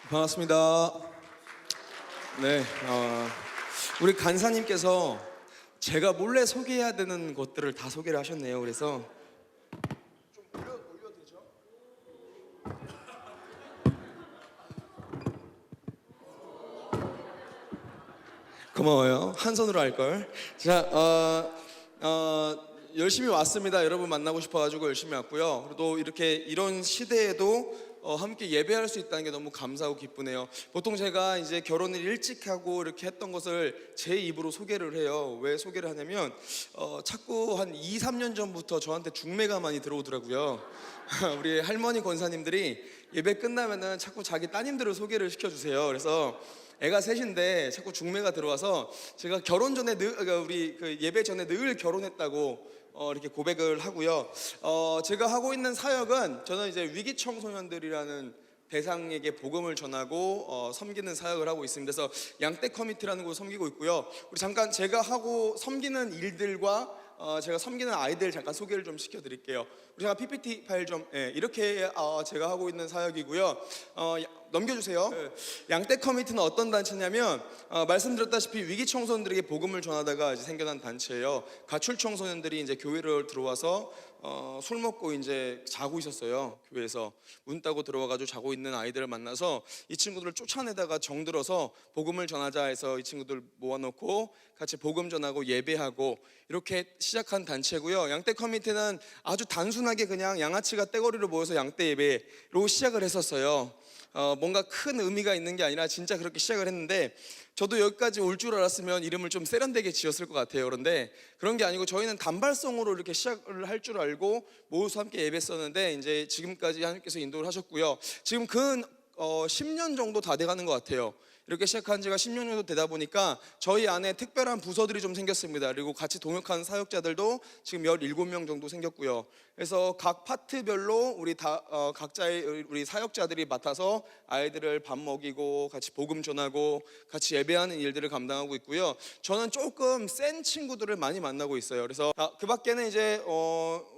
반갑습니다. 네, 우리 간사님께서 제가 몰래 소개해야 되는 것들을 다 소개를 하셨네요. 그래서 좀 올려도 되죠? 고마워요. 한 손으로 할 걸. 자, 열심히 왔습니다. 여러분 만나고 싶어가지고 열심히 왔고요. 그리고 이렇게 이런 시대에도 함께 예배할 수 있다는 게 너무 감사하고 기쁘네요. 보통 제가 이제 결혼을 일찍 하고 이렇게 했던 것을 제 입으로 소개를 해요. 왜 소개를 하냐면 자꾸 한 2, 3년 전부터 저한테 중매가 많이 들어오더라고요. 우리 할머니 권사님들이 예배 끝나면은 자꾸 자기 따님들을 소개를 시켜주세요. 그래서 애가 셋인데 자꾸 중매가 들어와서 제가 결혼 전에 우리 예배 전에 늘 결혼했다고 이렇게 고백을 하고요. 제가 하고 있는 사역은 저는 이제 위기 청소년들이라는 대상에게 복음을 전하고 섬기는 사역을 하고 있습니다. 그래서 양떼 커뮤니티라는 곳을 섬기고 있고요. 우리 잠깐 제가 하고 섬기는 일들과 제가 섬기는 아이들 잠깐 소개를 좀 시켜드릴게요. 우리 제가 PPT 파일 좀 이렇게 제가 하고 있는 사역이고요. 넘겨주세요. 양떼 커뮤니티는 어떤 단체냐면 말씀드렸다시피 위기 청소년들에게 복음을 전하다가 이제 생겨난 단체예요. 가출 청소년들이 이제 교회를 들어와서 술 먹고 이제 자고 있었어요. 교회에서 문 따고 들어와가지고 자고 있는 아이들을 만나서 이 친구들을 쫓아내다가 정들어서 복음을 전하자 해서 이 친구들 모아놓고 같이 복음 전하고 예배하고 이렇게 시작한 단체고요. 양떼 커뮤니티는 아주 단순하게 그냥 양아치가 떼거리로 모여서 양떼 예배로 시작을 했었어요. 뭔가 큰 의미가 있는 게 아니라 진짜 그렇게 시작을 했는데 저도 여기까지 올 줄 알았으면 이름을 좀 세련되게 지었을 것 같아요. 그런데 그런 게 아니고 저희는 단발성으로 이렇게 시작을 할 줄 알고 모여서 함께 예배했었는데 이제 지금까지 하나님께서 인도를 하셨고요. 지금 근 10년 정도 다 돼가는 것 같아요. 이렇게 시작한 지가 10년 정도 되다 보니까 저희 안에 특별한 부서들이 좀 생겼습니다. 그리고 같이 동역하는 사역자들도 지금 17명 정도 생겼고요. 그래서 각 파트별로 우리 각자의 우리 사역자들이 맡아서 아이들을 밥 먹이고 같이 복음 전하고 같이 예배하는 일들을 감당하고 있고요. 저는 조금 센 친구들을 많이 만나고 있어요. 그래서 그 밖에는 이제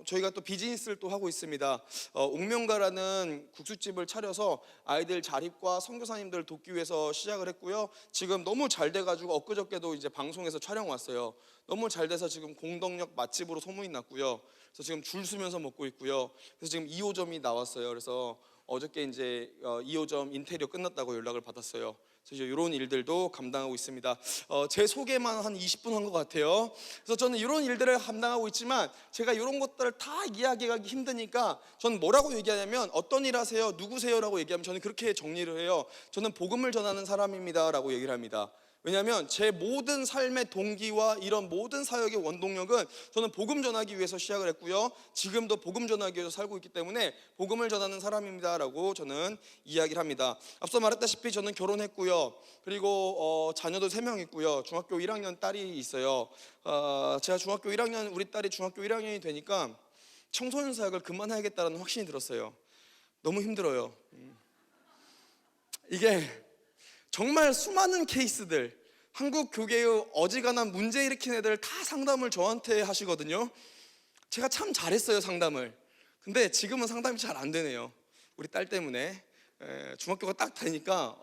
저희가 또 비즈니스를 또 하고 있습니다. 옥명가라는 국수집을 차려서 아이들 자립과 선교사님들 돕기 위해서 시작을 했고요. 지금 너무 잘 돼가지고 엊그저께도 이제 방송에서 촬영 왔어요. 너무 잘 돼서 지금 공덕역 맛집으로 소문이 났고요. 그래서 지금 줄 서면서 먹고 있고요. 그래서 지금 2호점이 나왔어요. 그래서 어저께 이제 2호점 인테리어 끝났다고 연락을 받았어요. 그래서 이런 일들도 감당하고 있습니다. 제 소개만 한 20분 한 것 같아요. 그래서 저는 이런 일들을 감당하고 있지만 제가 이런 것들을 다 이야기하기 힘드니까 저는 뭐라고 얘기하냐면 어떤 일 하세요? 누구세요? 라고 얘기하면 저는 그렇게 정리를 해요. 저는 복음을 전하는 사람입니다 라고 얘기를 합니다. 왜냐하면 제 모든 삶의 동기와 이런 모든 사역의 원동력은 저는 복음 전하기 위해서 시작을 했고요. 지금도 복음 전하기 위해서 살고 있기 때문에 복음을 전하는 사람입니다 라고 저는 이야기를 합니다. 앞서 말했다시피 저는 결혼했고요. 그리고 자녀도 3명 있고요. 중학교 1학년 딸이 있어요. 제가 중학교 1학년 우리 딸이 중학교 1학년이 되니까 청소년 사역을 그만해야겠다는 확신이 들었어요. 너무 힘들어요. 이게 정말 수많은 케이스들, 한국 교계의 어지간한 문제 일으킨 애들 다 상담을 저한테 하시거든요. 제가 참 잘했어요, 상담을. 근데 지금은 상담이 잘 안 되네요. 우리 딸 때문에. 중학교가 딱 되니까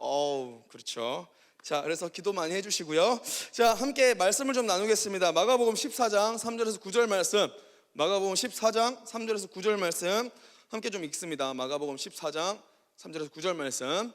그렇죠. 자, 그래서 기도 많이 해주시고요. 자, 함께 말씀을 좀 나누겠습니다. 마가복음 14장 3절에서 9절 말씀, 마가복음 14장 3절에서 9절 말씀 함께 좀 읽습니다. 마가복음 14장 3절에서 9절 말씀.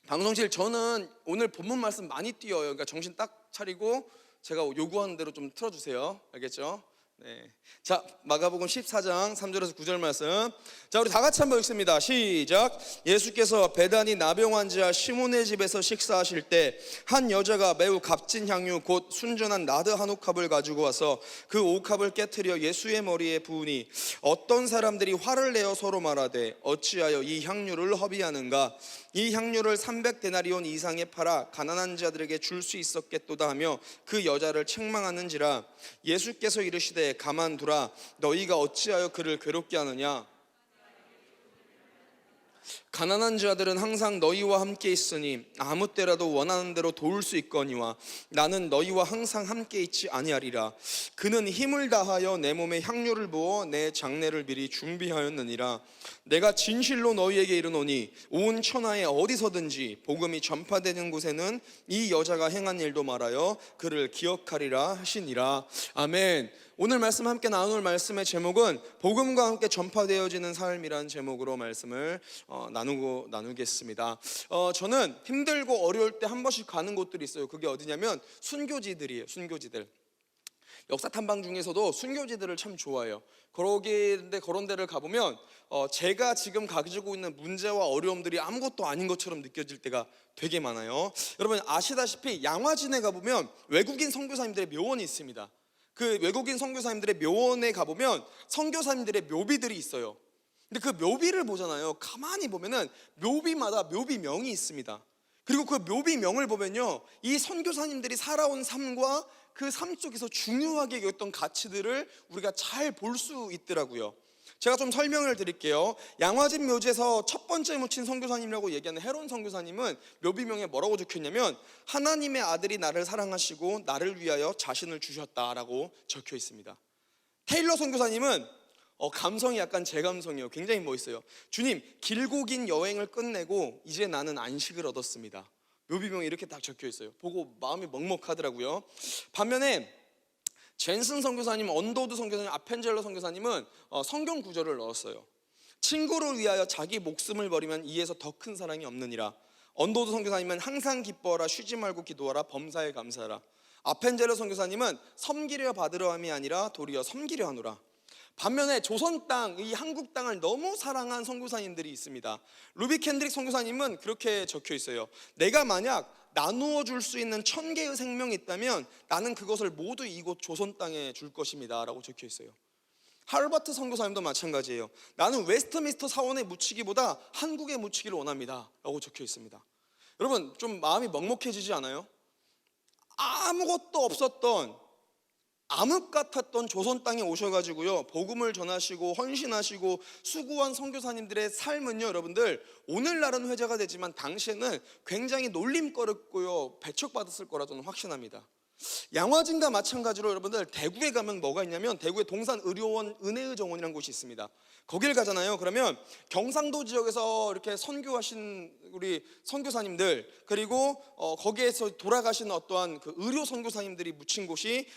방송실 저는 오늘 본문 말씀 많이 띄어요. 그러니까 정신 딱 차리고 제가 요구하는 대로 좀 틀어주세요. 알겠죠? 네. 자, 마가복음 14장 3절에서 9절 말씀. 자, 우리 다 같이 한번 읽습니다. 시작. 예수께서 베다니 나병 환자 시몬의 집에서 식사하실 때 한 여자가 매우 값진 향유 곧 순전한 나드 한 옥합을 가지고 와서 그 옥합을 깨트려 예수의 머리에 부으니 어떤 사람들이 화를 내어 서로 말하되 어찌하여 이 향유를 허비하는가? 이 향유를 300데나리온 이상에 팔아 가난한 자들에게 줄 수 있었겠도다 하며 그 여자를 책망하는지라. 예수께서 이르시되 가만두라. 너희가 어찌하여 그를 괴롭게 하느냐? 가난한 자들은 항상 너희와 함께 있으니 아무 때라도 원하는 대로 도울 수 있거니와 나는 너희와 항상 함께 있지 아니하리라. 그는 힘을 다하여 내 몸에 향료를 부어 내 장례를 미리 준비하였느니라. 내가 진실로 너희에게 이르노니 온 천하에 어디서든지 복음이 전파되는 곳에는 이 여자가 행한 일도 말하여 그를 기억하리라 하시니라. 아멘. 오늘 말씀 함께 나눌 말씀의 제목은 복음과 함께 전파되어지는 삶이란 제목으로 말씀을 나누겠습니다. 저는 힘들고 어려울 때 한 번씩 가는 곳들이 있어요. 그게 어디냐면 순교지들이에요. 순교지들. 역사 탐방 중에서도 순교지들을 참 좋아해요. 그런 데를 가보면 제가 지금 가지고 있는 문제와 어려움들이 아무것도 아닌 것처럼 느껴질 때가 되게 많아요. 여러분 아시다시피 양화진에 가보면 외국인 선교사님들의 묘원이 있습니다. 그 외국인 선교사님들의 묘원에 가보면 선교사님들의 묘비들이 있어요. 근데 그 묘비를 보잖아요. 가만히 보면은 묘비마다 묘비명이 있습니다. 그리고 그 묘비명을 보면요, 이 선교사님들이 살아온 삶과 그 삶 속에서 중요하게 여겼던 가치들을 우리가 잘 볼 수 있더라고요. 제가 좀 설명을 드릴게요. 양화진 묘지에서 첫 번째 묻힌 선교사님이라고 얘기하는 헤론 선교사님은 묘비명에 뭐라고 적혀있냐면 하나님의 아들이 나를 사랑하시고 나를 위하여 자신을 주셨다라고 적혀 있습니다. 테일러 선교사님은 감성이 약간 제 감성이에요. 굉장히 멋있어요. 주님, 길고 긴 여행을 끝내고 이제 나는 안식을 얻었습니다. 묘비명이 이렇게 딱 적혀 있어요. 보고 마음이 먹먹하더라고요. 반면에 젠슨 선교사님, 언더우드 선교사님, 아펜젤러 선교사님은 성경 구절을 넣었어요. 친구를 위하여 자기 목숨을 버리면 이에서 더 큰 사랑이 없느니라. 언더우드 선교사님은 항상 기뻐하라, 쉬지 말고 기도하라, 범사에 감사하라. 아펜젤러 선교사님은 섬기려 받으려 함이 아니라 도리어 섬기려 하노라. 반면에 조선 땅, 이 한국 땅을 너무 사랑한 선교사님들이 있습니다. 루비 켄드릭 선교사님은 그렇게 적혀 있어요. 내가 만약 나누어 줄 수 있는 1000개의 생명이 있다면 나는 그것을 모두 이곳 조선 땅에 줄 것입니다 라고 적혀 있어요. 할버트 선교사님도 마찬가지예요. 나는 웨스트민스터 사원에 묻히기보다 한국에 묻히기를 원합니다 라고 적혀 있습니다. 여러분 좀 마음이 먹먹해지지 않아요? 아무것도 없었던 암흑 같았던 조선 땅에 오셔가지고요 복음을 전하시고 헌신하시고 수고한 선교사님들의 삶은요 여러분들 오늘날은 회자가 되지만 당시에는 굉장히 놀림거렸고요 배척받았을 거라 저는 확신합니다. 양화진과 마찬가지로 여러분들 대구에 가면 뭐가 있냐면 대구에 동산의료원 은혜의 정원이라는 곳이 있습니다. 거길 가잖아요. 그러면 경상도 지역에서 이렇게 선교하신 우리 선교사님들 그리고 거기에서 돌아가신 어떠한 그 의료 선교사님들이 묻힌 곳이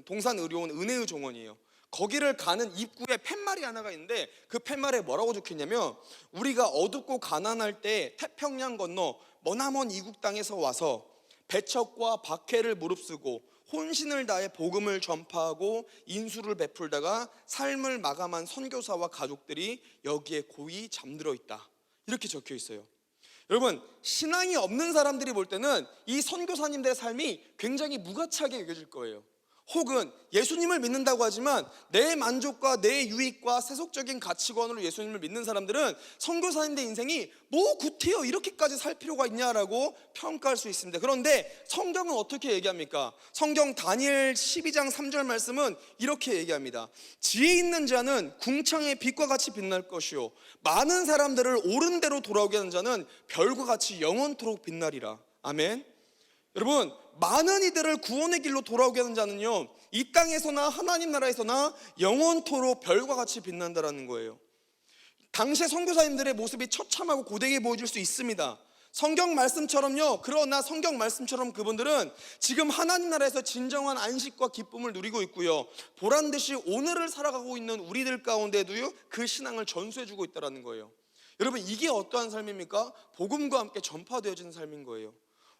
동산의료원 은혜의 정원이에요. 거기를 가는 입구에 팻말이 하나가 있는데 그 팻말에 뭐라고 적혀있냐면 우리가 어둡고 가난할 때 태평양 건너 머나먼 이국 땅에서 와서 배척과 박해를 무릅쓰고 혼신을 다해 복음을 전파하고 인수를 베풀다가 삶을 마감한 선교사와 가족들이 여기에 고이 잠들어 있다 이렇게 적혀 있어요. 여러분 신앙이 없는 사람들이 볼 때는 이 선교사님들의 삶이 굉장히 무가치하게 여겨질 거예요. 혹은 예수님을 믿는다고 하지만 내 만족과 내 유익과 세속적인 가치관으로 예수님을 믿는 사람들은 선교사님들 인생이 뭐 구태여 이렇게까지 살 필요가 있냐라고 평가할 수 있습니다. 그런데 성경은 어떻게 얘기합니까? 성경 다니엘 12장 3절 말씀은 이렇게 얘기합니다. 지혜 있는 자는 궁창의 빛과 같이 빛날 것이요 많은 사람들을 옳은 대로 돌아오게 하는 자는 별과 같이 영원토록 빛나리라. 아멘. 여러분 많은 이들을 구원의 길로 돌아오게 하는 자는요 이 땅에서나 하나님 나라에서나 영원토록 별과 같이 빛난다라는 거예요. 당시의 선교사님들의 모습이 처참하고 고되게 보여질 수 있습니다. 성경 말씀처럼요. 그러나 성경 말씀처럼 그분들은 지금 하나님 나라에서 진정한 안식과 기쁨을 누리고 있고요 보란듯이 오늘을 살아가고 있는 우리들 가운데도요 그 신앙을 전수해주고 있다는 거예요. 여러분 이게 어떠한 삶입니까? 복음과 함께 전파되어지는 삶인 거예요.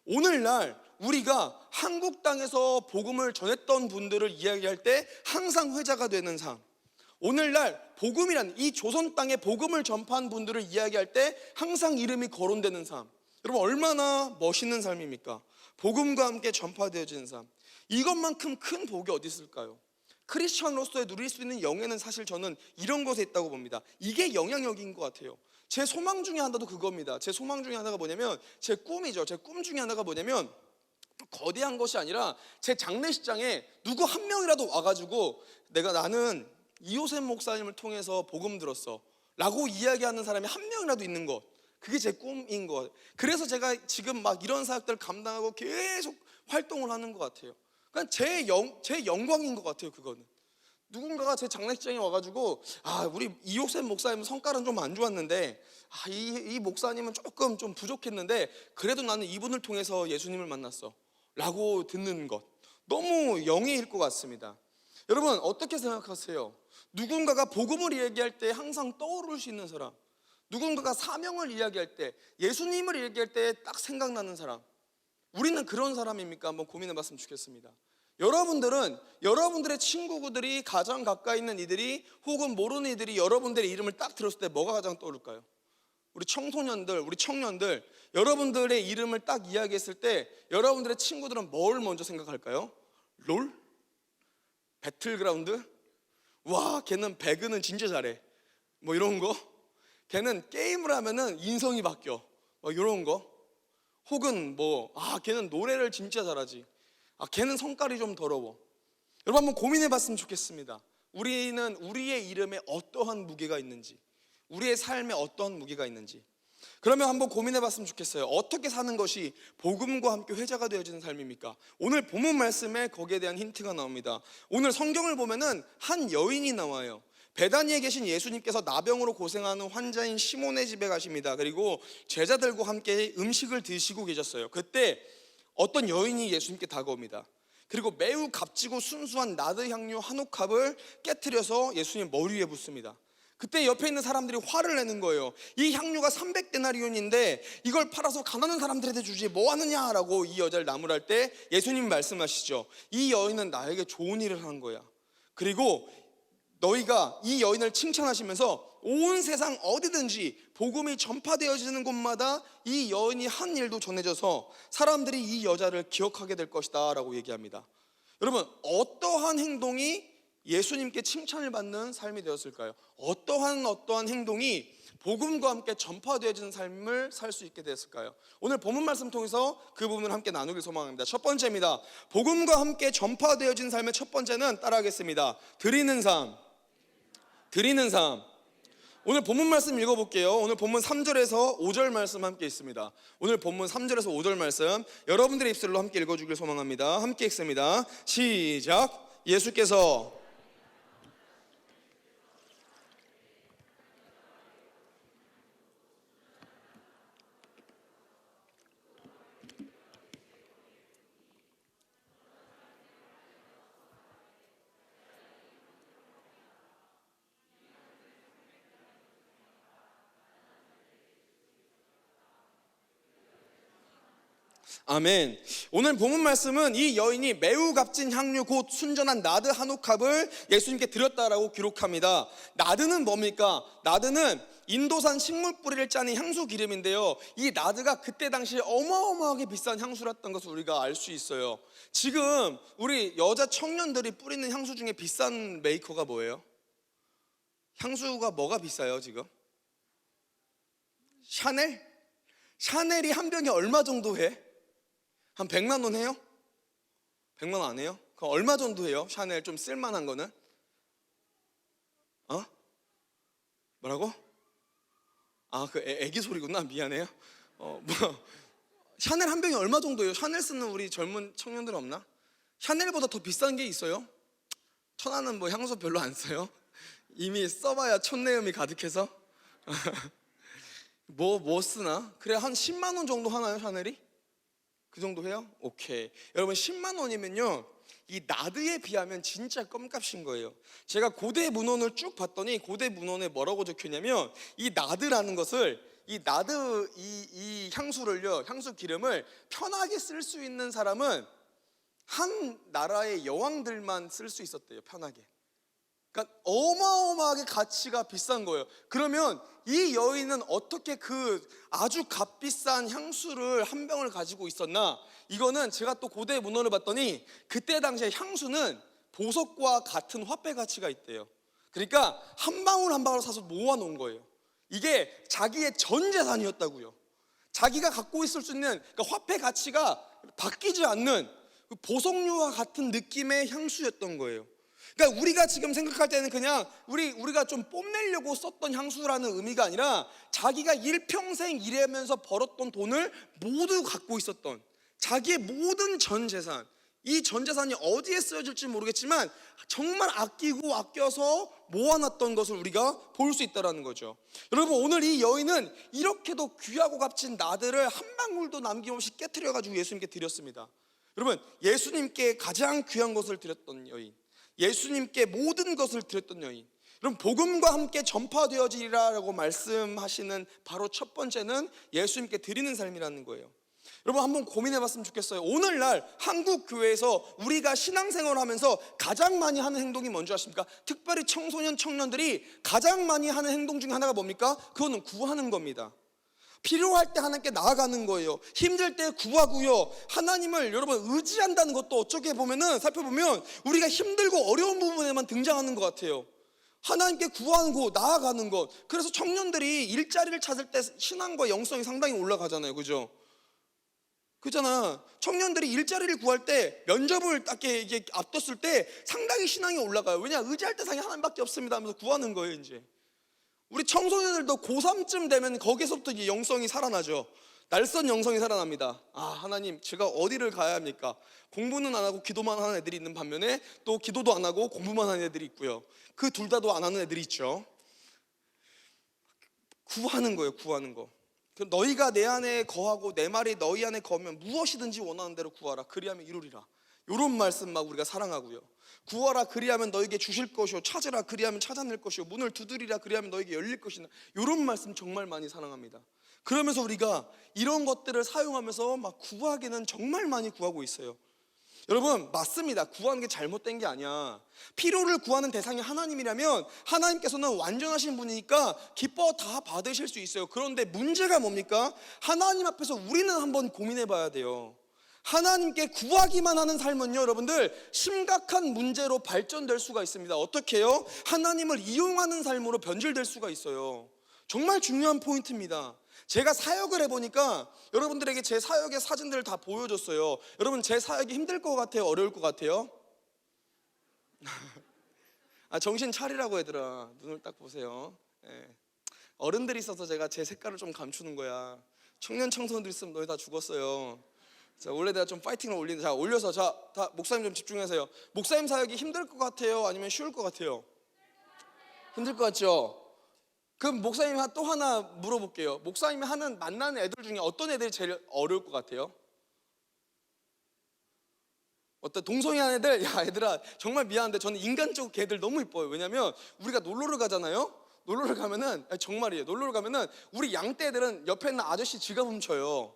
오늘날 우리가 한국 땅에서 복음을 전했던 분들을 이야기할 때 항상 회자가 되는 삶, 오늘날 복음이란 이 조선 땅에 복음을 전파한 분들을 이야기할 때 항상 이름이 거론되는 삶, 여러분 얼마나 멋있는 삶입니까? 복음과 함께 전파되어지는 삶, 이것만큼 큰 복이 어디 있을까요? 크리스천으로서 누릴 수 있는 영예는 사실 저는 이런 것에 있다고 봅니다. 이게 영향력인 것 같아요. 제 소망 중에 하나도 그겁니다. 제 소망 중에 하나가 뭐냐면 제 꿈이죠. 제 꿈 중에 하나가 뭐냐면 거대한 것이 아니라 제 장례식장에 누구 한 명이라도 와가지고 나는 이호셉 목사님을 통해서 복음 들었어 라고 이야기하는 사람이 한 명이라도 있는 것, 그게 제 꿈인 것. 그래서 제가 지금 막 이런 사역들을 감당하고 계속 활동을 하는 것 같아요. 그러니까 제 영광인 것 같아요. 그거는 누군가가 제 장례식장에 와가지고 우리 이옥샘 목사님 성깔은 좀 안 좋았는데 이 목사님은 조금 좀 부족했는데 그래도 나는 이분을 통해서 예수님을 만났어 라고 듣는 것, 너무 영예일 것 같습니다. 여러분 어떻게 생각하세요? 누군가가 복음을 이야기할 때 항상 떠오를 수 있는 사람, 누군가가 사명을 이야기할 때, 예수님을 이야기할 때 딱 생각나는 사람, 우리는 그런 사람입니까? 한번 고민해 봤으면 좋겠습니다. 여러분들은 여러분들의 친구들이 가장 가까이 있는 이들이 혹은 모르는 이들이 여러분들의 이름을 딱 들었을 때 뭐가 가장 떠오를까요? 우리 청소년들, 우리 청년들, 여러분들의 이름을 딱 이야기했을 때 여러분들의 친구들은 뭘 먼저 생각할까요? 롤? 배틀그라운드? 와, 걔는 배그는 진짜 잘해, 뭐 이런 거. 걔는 게임을 하면은 인성이 바뀌어, 뭐 이런 거. 혹은 걔는 노래를 진짜 잘하지, 걔는 성깔이 좀 더러워. 여러분 한번 고민해 봤으면 좋겠습니다. 우리는 우리의 이름에 어떠한 무게가 있는지, 우리의 삶에 어떠한 무게가 있는지. 그러면 한번 고민해 봤으면 좋겠어요. 어떻게 사는 것이 복음과 함께 회자가 되어지는 삶입니까? 오늘 본문 말씀에 거기에 대한 힌트가 나옵니다. 오늘 성경을 보면은 한 여인이 나와요. 베다니에 계신 예수님께서 나병으로 고생하는 환자인 시몬의 집에 가십니다. 그리고 제자들과 함께 음식을 드시고 계셨어요. 그때 어떤 여인이 예수님께 다가옵니다. 그리고 매우 값지고 순수한 나드 향유 한 옥합을 깨트려서 예수님 머리 위에 붓습니다. 그때 옆에 있는 사람들이 화를 내는 거예요. 이 향유가 300데나리온인데 이걸 팔아서 가난한 사람들한테 주지 뭐 하느냐라고 이 여자를 나무랄 때 예수님 말씀하시죠. 이 여인은 나에게 좋은 일을 한 거야. 그리고 너희가 이 여인을 칭찬하시면서 온 세상 어디든지 복음이 전파되어지는 곳마다 이 여인이 한 일도 전해져서 사람들이 이 여자를 기억하게 될 것이다 라고 얘기합니다. 여러분 어떠한 행동이 예수님께 칭찬을 받는 삶이 되었을까요? 어떠한 행동이 복음과 함께 전파되어지는 삶을 살 수 있게 되었을까요? 오늘 본문 말씀 통해서 그 부분을 함께 나누길 소망합니다. 첫 번째입니다. 복음과 함께 전파되어진 삶의 첫 번째는 따라하겠습니다. 드리는 삶. 드리는 삶. 오늘 본문 말씀 읽어볼게요. 오늘 본문 3절에서 5절 말씀 함께 있습니다. 오늘 본문 3절에서 5절 말씀 여러분들의 입술로 함께 읽어주길 소망합니다. 함께 읽습니다. 시작. 예수께서 아멘. 오늘 본문 말씀은 이 여인이 매우 값진 향유 곧 순전한 나드 한 옥합을 예수님께 드렸다라고 기록합니다. 나드는 뭡니까? 나드는 인도산 식물 뿌리를 짜는 향수 기름인데요. 이 나드가 그때 당시에 어마어마하게 비싼 향수였던 것을 우리가 알 수 있어요. 지금 우리 여자 청년들이 뿌리는 향수 중에 비싼 메이커가 뭐예요? 향수가 뭐가 비싸요 지금? 샤넬? 샤넬이 한 병에 얼마 정도 해? 한 100만 원 해요? 100만 원 안 해요? 그럼 얼마 정도 해요? 샤넬 좀 쓸만한 거는? 뭐라고? 그 애기 소리구나. 미안해요. 샤넬 한 병에 얼마 정도 해요? 샤넬 쓰는 우리 젊은 청년들 없나? 샤넬보다 더 비싼 게 있어요? 천하는 향수 별로 안 써요? 이미 써봐야 촌내음이 가득해서 뭐 쓰나? 그래 한 10만 원 정도 하나요 샤넬이? 그 정도 해요? 오케이. 여러분 10만 원이면요 이 나드에 비하면 진짜 껌값인 거예요. 제가 고대 문헌을 쭉 봤더니 고대 문헌에 뭐라고 적혀있냐면 이 나드라는 것을 이 나드 이 향수를요, 향수 기름을 편하게 쓸 수 있는 사람은 한 나라의 여왕들만 쓸 수 있었대요. 편하게. 그러니까 어마어마하게 가치가 비싼 거예요. 그러면 이 여인은 어떻게 그 아주 값비싼 향수를 한 병을 가지고 있었나? 이거는 제가 또 고대 문헌을 봤더니 그때 당시에 향수는 보석과 같은 화폐 가치가 있대요. 그러니까 한 방울 한 방울 사서 모아놓은 거예요. 이게 자기의 전 재산이었다고요. 자기가 갖고 있을 수 있는 그러니까 화폐 가치가 바뀌지 않는 그 보석류와 같은 느낌의 향수였던 거예요. 그러니까 우리가 지금 생각할 때는 그냥 우리가 좀 뽐내려고 썼던 향수라는 의미가 아니라 자기가 일평생 일하면서 벌었던 돈을 모두 갖고 있었던 자기의 모든 전 재산, 이 전 재산이 어디에 쓰여질지 모르겠지만 정말 아끼고 아껴서 모아놨던 것을 우리가 볼 수 있다는 거죠. 여러분, 오늘 이 여인은 이렇게도 귀하고 값진 나들을 한 방울도 남김없이 깨트려가지고 예수님께 드렸습니다. 여러분, 예수님께 가장 귀한 것을 드렸던 여인, 예수님께 모든 것을 드렸던 여인. 여러분, 복음과 함께 전파되어지리라고 말씀하시는 바로 첫 번째는 예수님께 드리는 삶이라는 거예요. 여러분, 한번 고민해봤으면 좋겠어요. 오늘날 한국 교회에서 우리가 신앙생활을 하면서 가장 많이 하는 행동이 뭔지 아십니까? 특별히 청소년 청년들이 가장 많이 하는 행동 중에 하나가 뭡니까? 그거는 구하는 겁니다. 필요할 때 하나님께 나아가는 거예요. 힘들 때 구하고요. 하나님을 여러분 의지한다는 것도 어떻게 보면은 살펴보면 우리가 힘들고 어려운 부분에만 등장하는 것 같아요. 하나님께 구하는 거, 나아가는 것. 그래서 청년들이 일자리를 찾을 때 신앙과 영성이 상당히 올라가잖아요. 그죠? 그잖아. 청년들이 일자리를 구할 때 면접을 딱 이게 앞뒀을 때 상당히 신앙이 올라가요. 왜냐? 의지할 대상이 하나님밖에 없습니다 하면서 구하는 거예요. 이제 우리 청소년들도 고3쯤 되면 거기서부터 이제 영성이 살아나죠. 날선 영성이 살아납니다. 아, 하나님, 제가 어디를 가야 합니까? 공부는 안 하고 기도만 하는 애들이 있는 반면에 또 기도도 안 하고 공부만 하는 애들이 있고요. 그 둘 다도 안 하는 애들이 있죠. 구하는 거예요. 구하는 거. 너희가 내 안에 거하고 내 말이 너희 안에 거하면 무엇이든지 원하는 대로 구하라. 그리하면 이루리라. 이런 말씀 막 우리가 사랑하고요. 구하라 그리하면 너에게 주실 것이요, 찾으라 그리하면 찾아낼 것이요, 문을 두드리라 그리하면 너에게 열릴 것이나. 이런 말씀 정말 많이 사랑합니다. 그러면서 우리가 이런 것들을 사용하면서 막 구하기는 정말 많이 구하고 있어요. 여러분, 맞습니다. 구하는 게 잘못된 게 아니야. 필요를 구하는 대상이 하나님이라면 하나님께서는 완전하신 분이니까 기뻐 다 받으실 수 있어요. 그런데 문제가 뭡니까? 하나님 앞에서 우리는 한번 고민해 봐야 돼요. 하나님께 구하기만 하는 삶은요, 여러분들 심각한 문제로 발전될 수가 있습니다. 어떻게 해요? 하나님을 이용하는 삶으로 변질될 수가 있어요. 정말 중요한 포인트입니다. 제가 사역을 해보니까 여러분들에게 제 사역의 사진들을 다 보여줬어요. 여러분, 제 사역이 힘들 것 같아요? 어려울 것 같아요? 아, 정신 차리라고 얘들아. 눈을 딱 보세요. 예. 어른들이 있어서 제가 제 색깔을 좀 감추는 거야. 청년 청소년들 있으면 너희 다 죽었어요. 자, 원래 내가 좀 파이팅을 올리는데, 자, 올려서, 자, 다 목사님 좀 집중하세요. 목사님 사역이 힘들 것 같아요? 아니면 쉬울 것 같아요? 힘들 것 같죠? 그럼 목사님 또 하나 물어볼게요. 목사님이 만나는 애들 중에 어떤 애들이 제일 어려울 것 같아요? 어떤 동성애한 애들? 야, 얘들아, 정말 미안한데 저는 인간적으로 걔들 너무 이뻐요. 왜냐면 우리가 놀러를 가잖아요. 놀러를 가면은, 아니, 정말이에요. 놀러를 가면은 우리 양떼 애들은 옆에 있는 아저씨 지갑 훔쳐요.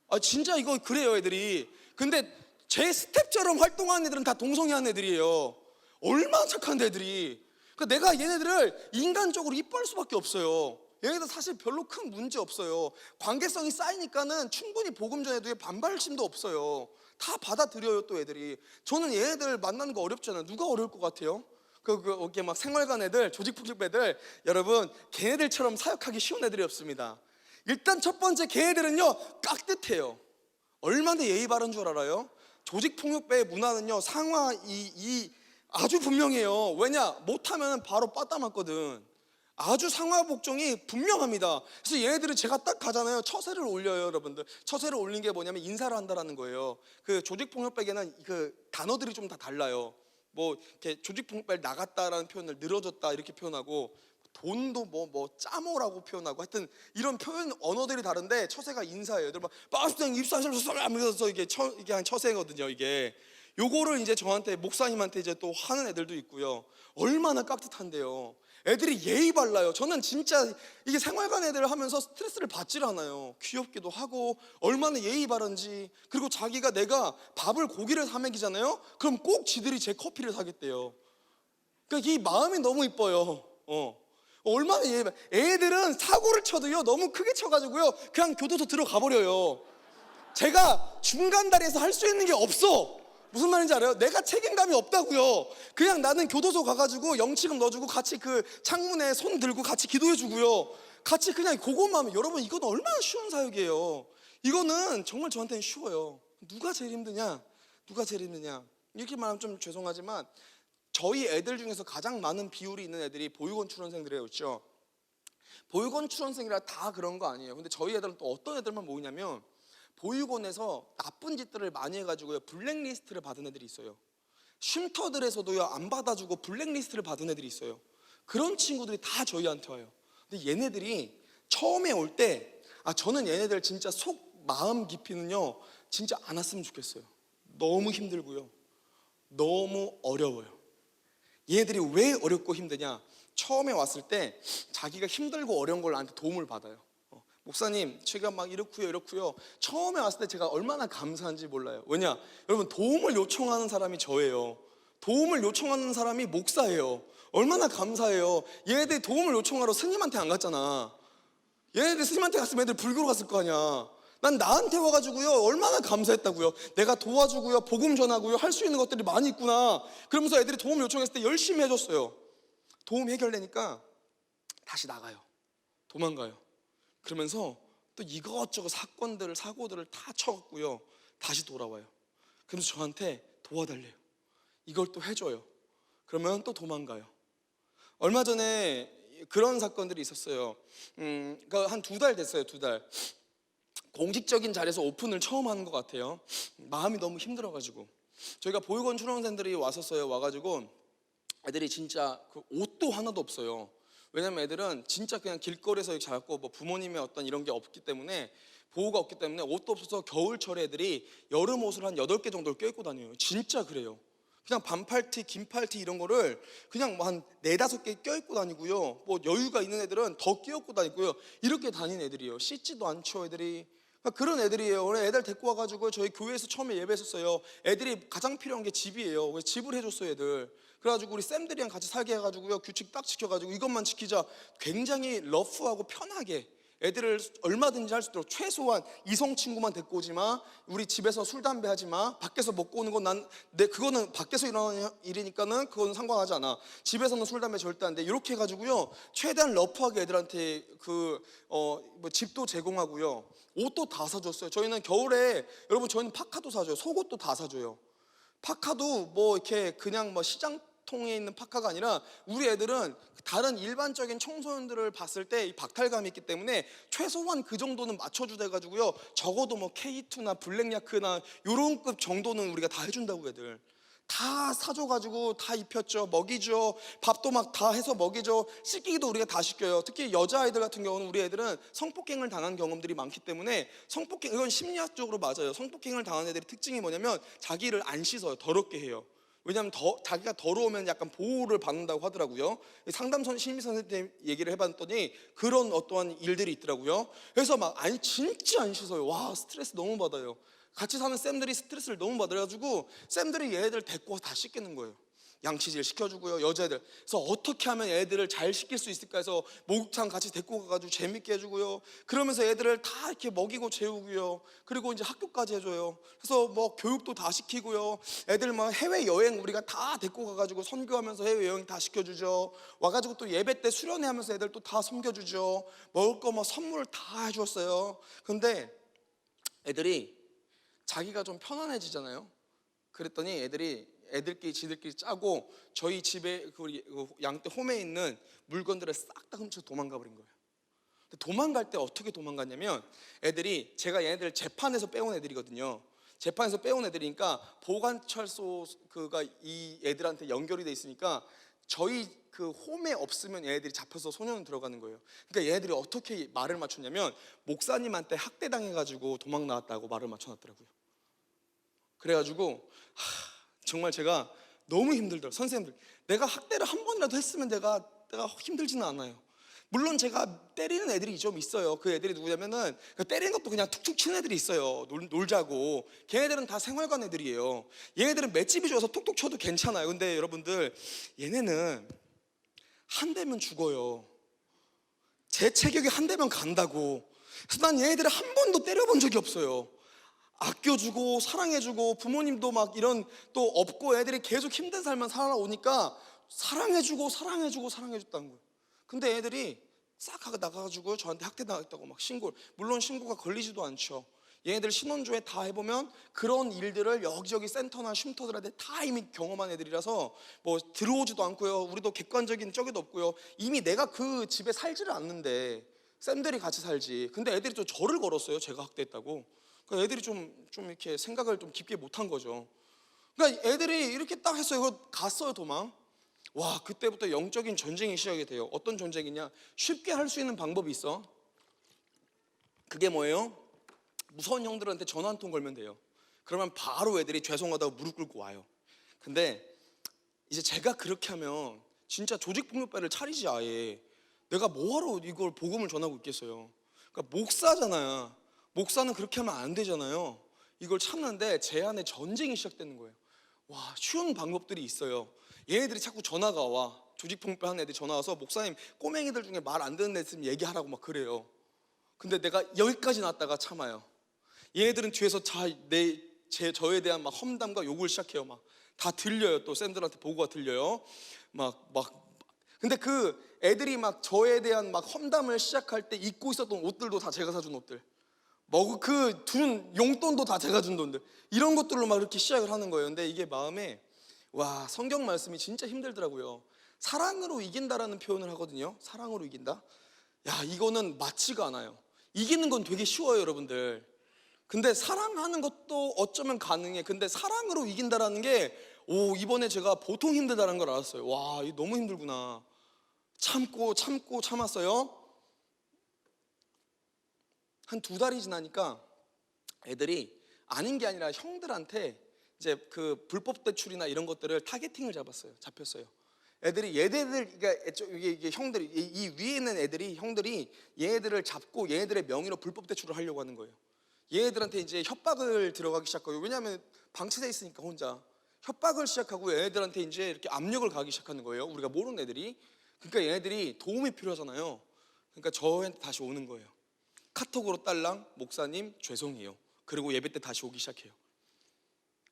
아, 진짜 이거 그래요, 애들이. 근데 제 스텝처럼 활동하는 애들은 다 동성애한 애들이에요. 얼마나 착한 애들이. 그러니까 내가 얘네들을 인간적으로 이뻐할 수밖에 없어요. 얘네들 사실 별로 큰 문제 없어요. 관계성이 쌓이니까는 충분히 복음 전에도 반발심도 없어요. 다 받아들여요, 또 애들이. 저는 얘네들 만나는 거 어렵잖아요. 누가 어려울 것 같아요? 이게 막 생활관 애들, 조직폭력 애들, 여러분, 걔네들처럼 사역하기 쉬운 애들이 없습니다. 일단 첫 번째, 걔네들은요 깍듯해요. 얼마나 예의 바른 줄 알아요? 조직폭력배의 문화는요 상하 아주 분명해요. 왜냐? 못하면 바로 빠따맞거든. 아주 상하 복종이 분명합니다. 그래서 얘네들은 제가 딱 가잖아요. 처세를 올려요, 여러분들. 처세를 올린 게 뭐냐면 인사를 한다라는 거예요. 그 조직폭력배에게는 그 단어들이 좀 다 달라요. 뭐 이렇게 조직폭력배를 나갔다라는 표현을 늘어졌다 이렇게 표현하고, 돈도 뭐 짜모라고 표현하고, 하여튼 이런 표현 언어들이 다른데 처세가 인사예요. 여러분, 빠스땡 입사하셔서 하면서 이게 한 처세거든요. 이게 요거를 이제 저한테, 목사님한테 이제 또 하는 애들도 있고요. 얼마나 깍듯한데요. 애들이 예의 발라요. 저는 진짜 이게 생활관 애들 하면서 스트레스를 받질 않아요. 귀엽기도 하고 얼마나 예의 바른지. 그리고 자기가 내가 고기를 사 먹이잖아요. 그럼 꼭 지들이 제 커피를 사겠대요. 그러니까 이 마음이 너무 이뻐요. 얼마나 애들은 사고를 쳐도요 너무 크게 쳐가지고요 그냥 교도소 들어가 버려요. 제가 중간 다리에서 할 수 있는 게 없어. 무슨 말인지 알아요? 내가 책임감이 없다고요. 그냥 나는 교도소 가가지고 영치금 넣어주고 같이 그 창문에 손 들고 같이 기도해주고요. 같이 그냥 그것만 하면, 여러분, 이건 얼마나 쉬운 사역이에요. 이거는 정말 저한테는 쉬워요. 누가 제일 힘드냐? 누가 제일 힘드냐? 이렇게 말하면 좀 죄송하지만 저희 애들 중에서 가장 많은 비율이 있는 애들이 보육원 출원생들이에요. 그렇죠? 보육원 출원생이라 다 그런 거 아니에요. 근데 저희 애들은 또 어떤 애들만 모이냐면 보육원에서 나쁜 짓들을 많이 해가지고요, 블랙리스트를 받은 애들이 있어요. 쉼터들에서도요, 안 받아주고 블랙리스트를 받은 애들이 있어요. 그런 친구들이 다 저희한테 와요. 근데 얘네들이 처음에 올 때 저는 얘네들 진짜 속 마음 깊이는요, 진짜 안 왔으면 좋겠어요. 너무 힘들고요, 너무 어려워요. 얘네들이 왜 어렵고 힘드냐? 처음에 왔을 때 자기가 힘들고 어려운 걸 나한테 도움을 받아요. 목사님, 제가 막 이렇고요. 처음에 왔을 때 제가 얼마나 감사한지 몰라요. 왜냐? 여러분, 도움을 요청하는 사람이 저예요. 도움을 요청하는 사람이 목사예요. 얼마나 감사해요. 얘네들이 도움을 요청하러 스님한테 안 갔잖아. 얘네들 스님한테 갔으면 애들 불교로 갔을 거 아니야. 난 나한테 와가지고요, 얼마나 감사했다고요. 내가 도와주고요, 복음 전하고요, 할 수 있는 것들이 많이 있구나. 그러면서 애들이 도움 요청했을 때 열심히 해줬어요. 도움 해결되니까 다시 나가요. 도망가요. 그러면서 또 이것저것 사고들을 다 쳐갖고요, 다시 돌아와요. 그러면서 저한테 도와달래요. 이걸 또 해줘요. 그러면 또 도망가요. 얼마 전에 그런 사건들이 있었어요. 그러니까 한 2달 됐어요. 2달. 공식적인 자리에서 오픈을 처음 하는 것 같아요. 마음이 너무 힘들어가지고 저희가 보육원 출원생들이 왔었어요. 와가지고 애들이 진짜 그 옷도 하나도 없어요. 왜냐면 애들은 진짜 그냥 길거리에서 자랐고 뭐 부모님의 어떤 이런 게 없기 때문에, 보호가 없기 때문에 옷도 없어서 겨울철에 애들이 여름 옷을 한 8개 정도를 껴입고 다녀요. 진짜 그래요. 그냥 반팔티, 긴팔티 이런 거를 그냥 뭐 한 4-5개 껴입고 다니고요. 뭐 여유가 있는 애들은 더 껴입고 다니고요. 이렇게 다니는 애들이에요. 씻지도 않죠, 애들이. 그런 애들이에요. 오늘 애들 데리고 와가지고 저희 교회에서 처음에 예배했었어요. 애들이 가장 필요한 게 집이에요. 그래서 집을 해줬어요, 애들. 그래가지고 우리 쌤들이랑 같이 살게 해가지고요, 규칙 딱 지켜가지고 이것만 지키자. 굉장히 러프하고 편하게 애들을 얼마든지 할 수 있도록, 최소한 이성 친구만 데리고 오지 마, 우리 집에서 술 담배 하지 마, 밖에서 먹고 오는 건 그거는 밖에서 일어나는 일이니까는 그건 상관하지 않아, 집에서는 술 담배 절대 안 돼, 이렇게 해가지고요 최대한 러프하게 애들한테 뭐 집도 제공하고요, 옷도 다 사줬어요. 저희는 겨울에, 여러분, 저희는 파카도 사줘요. 속옷도 다 사줘요. 파카도 뭐 이렇게 그냥 뭐 시장통에 있는 파카가 아니라, 우리 애들은 다른 일반적인 청소년들을 봤을 때 이 박탈감이 있기 때문에 최소한 그 정도는 맞춰주돼 가지고요, 적어도 뭐 K2나 블랙야크나 요런 급 정도는 우리가 다 해준다고. 애들 다 사줘가지고 다 입혔죠. 먹이죠. 밥도 막 다 해서 먹이죠. 씻기기도 우리가 다 시켜요. 특히 여자아이들 같은 경우는 우리 애들은 성폭행을 당한 경험들이 많기 때문에, 성폭행, 이건 심리학적으로 맞아요. 성폭행을 당한 애들의 특징이 뭐냐면 자기를 안 씻어요. 더럽게 해요. 왜냐하면 자기가 더러우면 약간 보호를 받는다고 하더라고요. 상담선 심리 선생님 얘기를 해봤더니 그런 어떠한 일들이 있더라고요. 그래서 막 진짜 안 씻어요. 와, 스트레스 너무 받아요. 같이 사는 쌤들이 스트레스를 너무 받아가지고 쌤들이 얘네들 데리고 와서 다 씻기는 거예요. 양치질 시켜주고요, 여자애들. 그래서 어떻게 하면 애들을 잘 시킬 수 있을까 해서 목욕탕 같이 데리고 가가지고 재밌게 해주고요. 그러면서 애들을 다 이렇게 먹이고 재우고요. 그리고 이제 학교까지 해줘요. 그래서 뭐 교육도 다 시키고요. 애들 막 해외 여행 우리가 다 데리고 가가지고 선교하면서 해외 여행 다 시켜주죠. 와가지고 또 예배 때 수련회 하면서 애들 또 다 섬겨주죠. 먹을 거 뭐 선물 다 해줬어요. 근데 애들이 자기가 좀 편안해지잖아요. 그랬더니 애들끼리 지들끼리 짜고 저희 집에 그 양떼 홈에 있는 물건들을 싹 다 훔쳐 도망가 버린 거예요. 근데 도망갈 때 어떻게 도망갔냐면, 제가 얘네들 재판에서 빼온 애들이거든요. 재판에서 빼온 애들이니까 보관철소가 이 애들한테 연결이 돼 있으니까 저희 그 홈에 없으면 얘네들이 잡혀서 소년원 들어가는 거예요. 그러니까 얘네들이 어떻게 말을 맞췄냐면, 목사님한테 학대당해가지고 도망 나왔다고 말을 맞춰놨더라고요. 그래가지고 정말 제가 너무 힘들더라고요. 선생님들, 내가 학대를 한 번이라도 했으면 내가 힘들지는 않아요. 물론 제가 때리는 애들이 좀 있어요. 그 애들이 누구냐면은, 때리는 것도 그냥 툭툭 치는 애들이 있어요. 놀자고. 걔네들은 다 생활관 애들이에요. 얘네들은 맷집이 좋아서 툭툭 쳐도 괜찮아요. 근데 여러분들, 얘네는 한 대면 죽어요. 제 체격이 한 대면 간다고. 그래서 난 얘네들을 한 번도 때려본 적이 없어요. 아껴주고 사랑해주고, 부모님도 막 이런 또 없고 애들이 계속 힘든 삶만 살아오니까 사랑해주고 사랑해줬다는 거예요. 근데 애들이 싹 나가가지고 저한테 학대당했다고 막 물론 신고가 걸리지도 않죠. 얘네들 신혼조회 다 해보면 그런 일들을 여기저기 센터나 쉼터들한테 다 이미 경험한 애들이라서 뭐 들어오지도 않고요, 우리도 객관적인 적이도 없고요. 이미 내가 그 집에 살지를 않는데 쌤들이 같이 살지. 근데 애들이 또 저를 걸었어요, 제가 학대했다고. 그러니까 애들이 좀 이렇게 생각을 좀 깊게 못한 거죠. 그러니까 애들이 이렇게 딱 했어요. 그거 갔어요, 도망. 와, 그때부터 영적인 전쟁이 시작이 돼요. 어떤 전쟁이냐? 쉽게 할 수 있는 방법이 있어. 그게 뭐예요? 무서운 형들한테 전화 한 통 걸면 돼요. 그러면 바로 애들이 죄송하다고 무릎 꿇고 와요. 근데 이제 제가 그렇게 하면 진짜 조직폭력배를 차리지. 아예 내가 뭐하러 이걸 복음을 전하고 있겠어요. 그러니까 목사잖아요. 목사는 그렇게 하면 안 되잖아요. 이걸 참는데 제 안에 전쟁이 시작되는 거예요. 와, 쉬운 방법들이 있어요. 얘네들이 자꾸 전화가 와. 조직폭력배 하는 애들이 전화 와서 목사님, 꼬맹이들 중에 말 안 듣는 애 있으면 얘기하라고 막 그래요. 근데 내가 여기까지 놨다가 참아요. 얘네들은 뒤에서 저에 대한 막 험담과 욕을 시작해요. 막 다 들려요. 또 쌤들한테 보고가 들려요. 근데 그 애들이 막 저에 대한 막 험담을 시작할 때 입고 있었던 옷들도 다 제가 사준 옷들, 그 준 용돈도 다 제가 준 돈들, 이런 것들로 막 이렇게 시작을 하는 거예요. 근데 이게 마음에, 와, 성경 말씀이 진짜 힘들더라고요. 사랑으로 이긴다라는 표현을 하거든요. 사랑으로 이긴다. 야, 이거는 맞지가 않아요. 이기는 건 되게 쉬워요, 여러분들. 근데 사랑하는 것도 어쩌면 가능해. 근데 사랑으로 이긴다라는 게, 이번에 제가 보통 힘들다는 걸 알았어요. 와, 이거 너무 힘들구나. 참고 참았어요. 한 2달이 지나니까 애들이 아닌 게 아니라 형들한테 이제 그 불법 대출이나 이런 것들을 타겟팅을 잡혔어요. 애들이 얘네들, 그러니까 이게 형들이, 이 위에 있는 애들이, 형들이 얘네들을 잡고 얘네들의 명의로 불법 대출을 하려고 하는 거예요. 얘네들한테 이제 협박을 들어가기 시작하고, 왜냐하면 방치돼 있으니까 혼자 협박을 시작하고 얘네들한테 이제 이렇게 압력을 가기 시작하는 거예요. 우리가 모르는 애들이. 그러니까 얘네들이 도움이 필요하잖아요. 그러니까 저한테 다시 오는 거예요. 카톡으로 딸랑, 목사님 죄송해요. 그리고 예배 때 다시 오기 시작해요.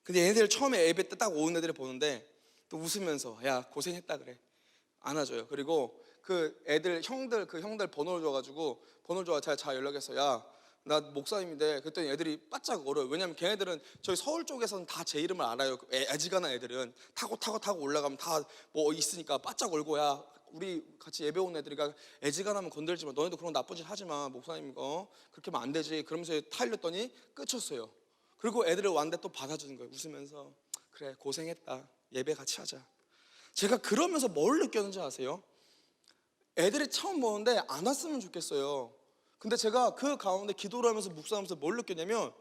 근데 얘네들 처음에 예배 때 딱 오는 애들을 보는데 또 웃으면서, 야, 고생했다 그래. 안아줘요. 그리고 그 형들 번호를 줘가지고, 제가 연락해서, 야, 나 목사님인데. 그랬더니 애들이 바짝 얼어요. 왜냐면 걔네들은 저희 서울 쪽에서는 다 제 이름을 알아요. 애지간한 애들은 타고 올라가면 다 뭐 있으니까 바짝 얼고, 야, 우리 같이 예배 온 애들이가 애지간하면 건들지 마. 너네도 그런 나쁜 짓 하지 마. 목사님 그렇게 하면 안 되지. 그러면서 타일렸더니 끝쳤어요. 그리고 애들을 왔는데 또 받아주는 거예요. 웃으면서, 그래, 고생했다. 예배 같이 하자. 제가 그러면서 뭘 느꼈는지 아세요? 애들이 처음 보는데 안 왔으면 좋겠어요. 근데 제가 그 가운데 기도를 하면서 묵상하면서 뭘 느꼈냐면,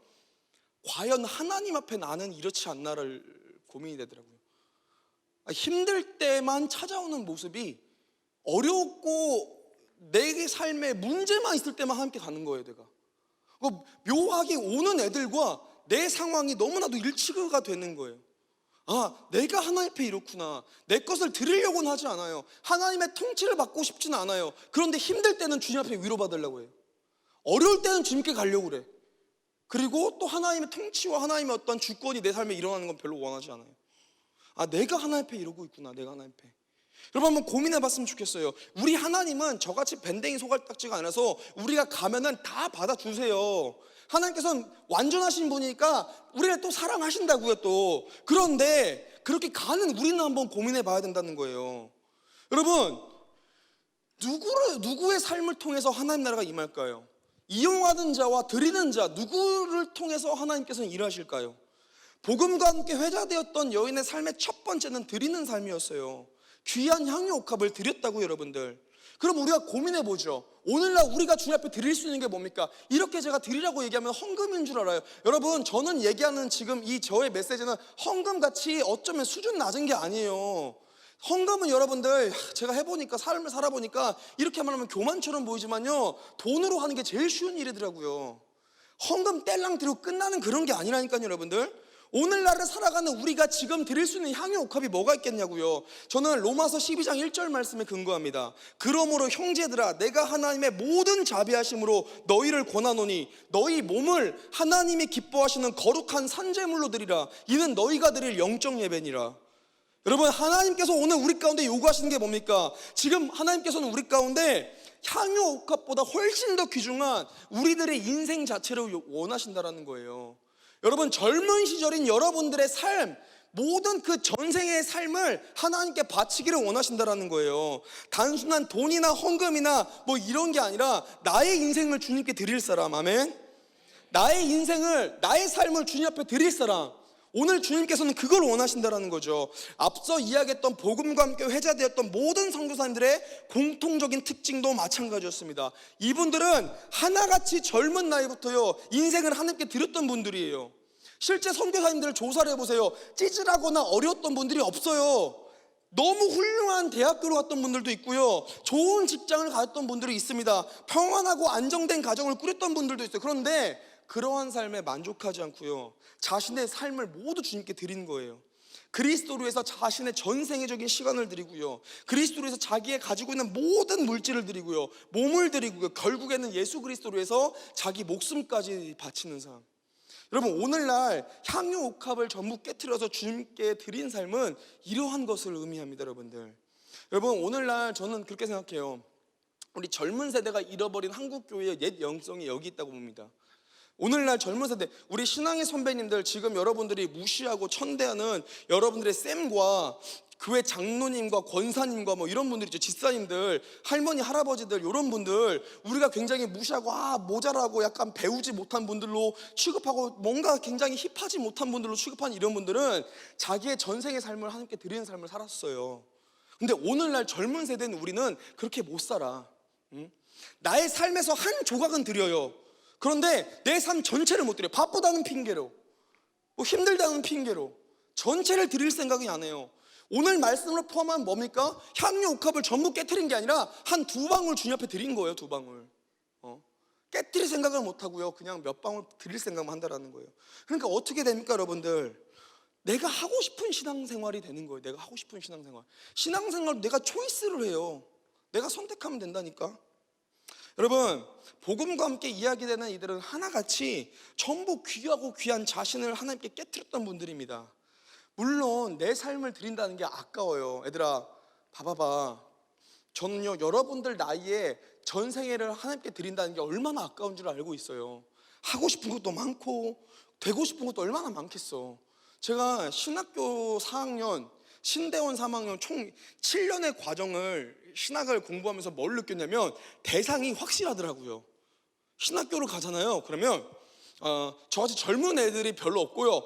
과연 하나님 앞에 나는 이렇지 않나를 고민이 되더라고요. 힘들 때만 찾아오는 모습이, 어렵고 내 삶에 문제만 있을 때만 함께 가는 거예요. 내가 묘하게 오는 애들과 내 상황이 너무나도 일치가 되는 거예요. 내가 하나님 앞에 이렇구나. 내 것을 드리려고는 하지 않아요. 하나님의 통치를 받고 싶지는 않아요. 그런데 힘들 때는 주님 앞에 위로받으려고 해요. 어려울 때는 주님께 가려고 그래. 그리고 또 하나님의 통치와 하나님의 어떤 주권이 내 삶에 일어나는 건 별로 원하지 않아요. 내가 하나님 앞에 이러고 있구나. 내가 하나님 앞에. 여러분, 한번 고민해 봤으면 좋겠어요. 우리 하나님은 저같이 밴댕이 소갈딱지가 아니라서 우리가 가면은 다 받아주세요. 하나님께서는 완전하신 분이니까 우리를 또 사랑하신다고요. 또 그런데 그렇게 가는 우리는 한번 고민해 봐야 된다는 거예요. 여러분, 누구의 삶을 통해서 하나님 나라가 임할까요? 이용하는 자와 드리는 자, 누구를 통해서 하나님께서는 일하실까요? 복음과 함께 회자되었던 여인의 삶의 첫 번째는 드리는 삶이었어요. 귀한 향유 옥합을 드렸다고, 여러분들. 그럼 우리가 고민해 보죠. 오늘날 우리가 주님 앞에 드릴 수 있는 게 뭡니까? 이렇게 제가 드리라고 얘기하면 헌금인 줄 알아요. 여러분, 저는 얘기하는 지금 이 저의 메시지는 헌금같이 어쩌면 수준 낮은 게 아니에요. 헌금은 여러분들, 제가 해보니까, 삶을 살아보니까 이렇게 말하면 교만처럼 보이지만요, 돈으로 하는 게 제일 쉬운 일이더라고요. 헌금 뗄랑 드리고 끝나는 그런 게 아니라니까요, 여러분들. 오늘날을 살아가는 우리가 지금 드릴 수 있는 향유 옥합이 뭐가 있겠냐고요. 저는 로마서 12장 1절 말씀에 근거합니다. 그러므로 형제들아, 내가 하나님의 모든 자비하심으로 너희를 권하노니 너희 몸을 하나님이 기뻐하시는 거룩한 산제물로 드리라. 이는 너희가 드릴 영적 예배니라. 여러분, 하나님께서 오늘 우리 가운데 요구하시는 게 뭡니까? 지금 하나님께서는 우리 가운데 향유옥합보다 훨씬 더 귀중한 우리들의 인생 자체를 원하신다라는 거예요. 여러분, 젊은 시절인 여러분들의 삶, 모든 그 전생의 삶을 하나님께 바치기를 원하신다라는 거예요. 단순한 돈이나 헌금이나 뭐 이런 게 아니라 나의 인생을 주님께 드릴 사람, 아멘. 나의 인생을, 나의 삶을 주님 앞에 드릴 사람, 오늘 주님께서는 그걸 원하신다라는 거죠. 앞서 이야기했던 복음과 함께 회자되었던 모든 선교사님들의 공통적인 특징도 마찬가지였습니다. 이분들은 하나같이 젊은 나이부터요 인생을 하나님께 드렸던 분들이에요. 실제 선교사님들을 조사를 해보세요. 찌질하거나 어려웠던 분들이 없어요. 너무 훌륭한 대학교를 갔던 분들도 있고요, 좋은 직장을 가졌던 분들이 있습니다. 평안하고 안정된 가정을 꾸렸던 분들도 있어요. 그런데 그러한 삶에 만족하지 않고요, 자신의 삶을 모두 주님께 드리는 거예요. 그리스도로 위해서 자신의 전생애적인 시간을 드리고요, 그리스도로 위해서 자기의 가지고 있는 모든 물질을 드리고요, 몸을 드리고요, 결국에는 예수 그리스도로 위해서 자기 목숨까지 바치는 삶. 여러분, 오늘날 향유옥합을 전부 깨트려서 주님께 드린 삶은 이러한 것을 의미합니다. 여러분, 오늘날 저는 그렇게 생각해요. 우리 젊은 세대가 잃어버린 한국교회의 옛 영성이 여기 있다고 봅니다. 오늘날 젊은 세대, 우리 신앙의 선배님들, 지금 여러분들이 무시하고 천대하는 여러분들의 쌤과 교회 장로님과 권사님과 뭐 이런 분들 있죠. 집사님들, 할머니, 할아버지들, 이런 분들 우리가 굉장히 무시하고 모자라고 약간 배우지 못한 분들로 취급하고 뭔가 굉장히 힙하지 못한 분들로 취급하는 이런 분들은 자기의 전생의 삶을 하나님께 드리는 삶을 살았어요. 근데 오늘날 젊은 세대는 우리는 그렇게 못 살아. 나의 삶에서 한 조각은 드려요. 그런데 내 삶 전체를 못 드려요. 바쁘다는 핑계로, 뭐 힘들다는 핑계로 전체를 드릴 생각이 안 해요. 오늘 말씀으로 포함한 뭡니까? 향유옥합을 전부 깨트린 게 아니라 한 두 방울 주님 앞에 드린 거예요. 두 방울. 깨트릴 생각을 못 하고요, 그냥 몇 방울 드릴 생각만 한다라는 거예요. 그러니까 어떻게 됩니까, 여러분들? 내가 하고 싶은 신앙생활이 되는 거예요. 내가 하고 싶은 신앙생활. 신앙생활 내가 초이스를 해요. 내가 선택하면 된다니까. 여러분, 복음과 함께 이야기되는 이들은 하나같이 전부 귀하고 귀한 자신을 하나님께 깨트렸던 분들입니다. 물론 내 삶을 드린다는 게 아까워요. 얘들아, 봐봐봐. 저는요, 여러분들 나이에 전생애를 하나님께 드린다는 게 얼마나 아까운 줄 알고 있어요. 하고 싶은 것도 많고 되고 싶은 것도 얼마나 많겠어. 제가 신학교 4학년, 신대원 3학년 총 7년의 과정을 신학을 공부하면서 뭘 느꼈냐면 대상이 확실하더라고요. 신학교를 가잖아요. 그러면 저같이 젊은 애들이 별로 없고요,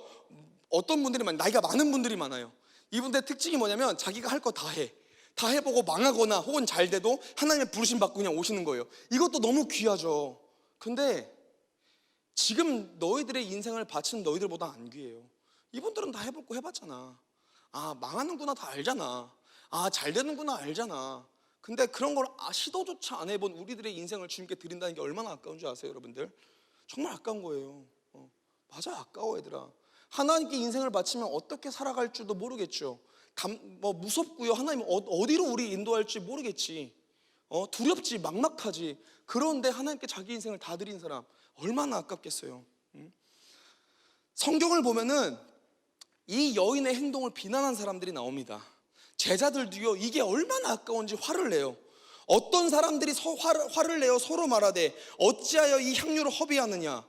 어떤 분들이 나이가 많은 분들이 많아요. 이분들의 특징이 뭐냐면 자기가 할 거 다 해. 다 해보고 망하거나 혹은 잘 돼도 하나님의 부르심 받고 그냥 오시는 거예요. 이것도 너무 귀하죠. 근데 지금 너희들의 인생을 바치는 너희들보다 안 귀해요. 이분들은 다 해볼 거 해봤잖아. 망하는구나 다 알잖아. 잘 되는구나 알잖아. 근데 그런 걸 시도조차 안 해본 우리들의 인생을 주님께 드린다는 게 얼마나 아까운 줄 아세요, 여러분들? 정말 아까운 거예요. 맞아, 아까워, 얘들아. 하나님께 인생을 바치면 어떻게 살아갈 줄도 모르겠죠. 무섭고요. 하나님 어디로 우리 인도할지 모르겠지. 두렵지, 막막하지. 그런데 하나님께 자기 인생을 다 드린 사람 얼마나 아깝겠어요. 성경을 보면은 이 여인의 행동을 비난한 사람들이 나옵니다. 제자들도요, 이게 얼마나 아까운지 화를 내요. 어떤 사람들이 화를 내어 서로 말하되 어찌하여 이 향유를 허비하느냐.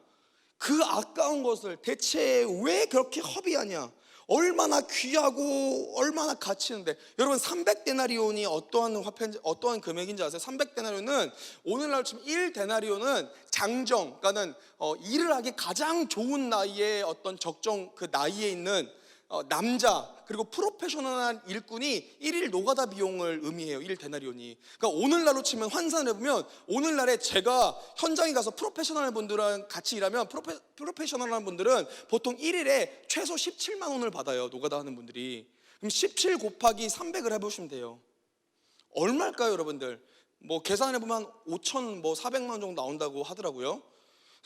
그 아까운 것을 대체 왜 그렇게 허비하냐. 얼마나 귀하고 얼마나 가치 있는데. 여러분, 300데나리온이 어떠한 금액인지 아세요? 300데나리온은 오늘날 치면 1데나리온은 장정, 그러니까는 일을 하기 가장 좋은 나이에 어떤 적정 그 나이에 있는 남자, 그리고 프로페셔널한 일꾼이 1일 노가다 비용을 의미해요. 1데나리온이. 그러니까 오늘날로 치면 환산을 해보면, 오늘날에 제가 현장에 가서 프로페셔널 분들랑 같이 일하면 프로페셔널한 분들은 보통 1일에 최소 17만 원을 받아요. 노가다 하는 분들이. 그럼 17 곱하기 300을 해보시면 돼요. 얼마일까요, 여러분들? 뭐 계산해보면 5천 400만 원 정도 나온다고 하더라고요.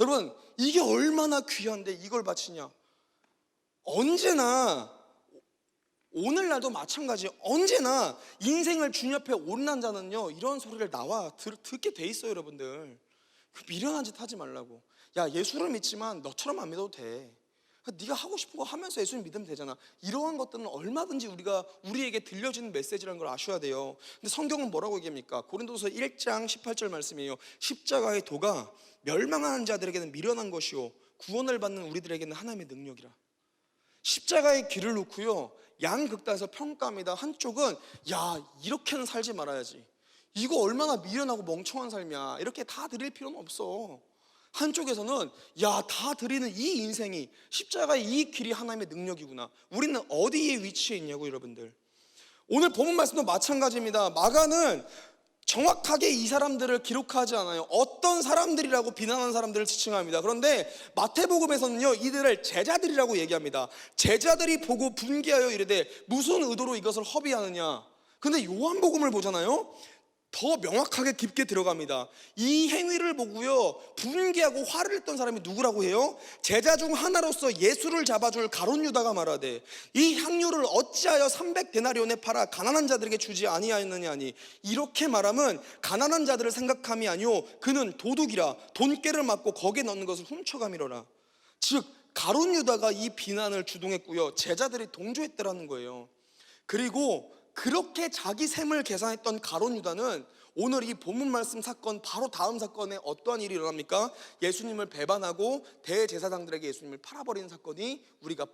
여러분, 이게 얼마나 귀한데 이걸 바치냐. 언제나, 오늘날도 마찬가지, 언제나 인생을 주님 앞에 오르난 자는요, 이런 소리를 듣게 돼 있어요, 여러분들. 미련한 짓 하지 말라고. 야, 예수를 믿지만 너처럼 안 믿어도 돼. 네가 하고 싶은 거 하면서 예수님 믿으면 되잖아. 이러한 것들은 얼마든지 우리에게 들려지는 메시지라는 걸 아셔야 돼요. 근데 성경은 뭐라고 얘기합니까? 고린도서 1장 18절 말씀이에요. 십자가의 도가 멸망하는 자들에게는 미련한 것이요 구원을 받는 우리들에게는 하나님의 능력이라. 십자가의 길을 놓고요, 양극단에서 평가합니다. 한쪽은 야, 이렇게는 살지 말아야지, 이거 얼마나 미련하고 멍청한 삶이야, 이렇게 다 드릴 필요는 없어. 한쪽에서는 야, 다 드리는 이 인생이, 십자가의 이 길이 하나님의 능력이구나. 우리는 어디에 위치해 있냐고. 여러분들, 오늘 본문 말씀도 마찬가지입니다. 마가는 정확하게 이 사람들을 기록하지 않아요. 어떤 사람들이라고 비난하는 사람들을 지칭합니다. 그런데 마태복음에서는요, 이들을 제자들이라고 얘기합니다. 제자들이 보고 분개하여 이르되 무슨 의도로 이것을 허비하느냐. 근데 요한복음을 보잖아요, 더 명확하게 깊게 들어갑니다. 이 행위를 보고요, 분개하고 화를 냈던 사람이 누구라고 해요? 제자 중 하나로서 예수를 잡아줄 가룟 유다가 말하되 이 향유를 어찌하여 300데나리온에 팔아 가난한 자들에게 주지 아니하였느냐니. 이렇게 말함은 가난한 자들을 생각함이 아니오 그는 도둑이라 돈깨를 맞고 거기에 넣는 것을 훔쳐가미러라. 즉 가룟 유다가 이 비난을 주동했고요, 제자들이 동조했더라는 거예요. 그리고 그렇게 자기 셈을 계산했던 가룟 유다는 오늘 이 본문 말씀 사건 바로 다음 사건에 어떠한 일이 일어납니까? 예수님을 배반하고 대제사장들에게 예수님을 팔아버리는 사건이 우리가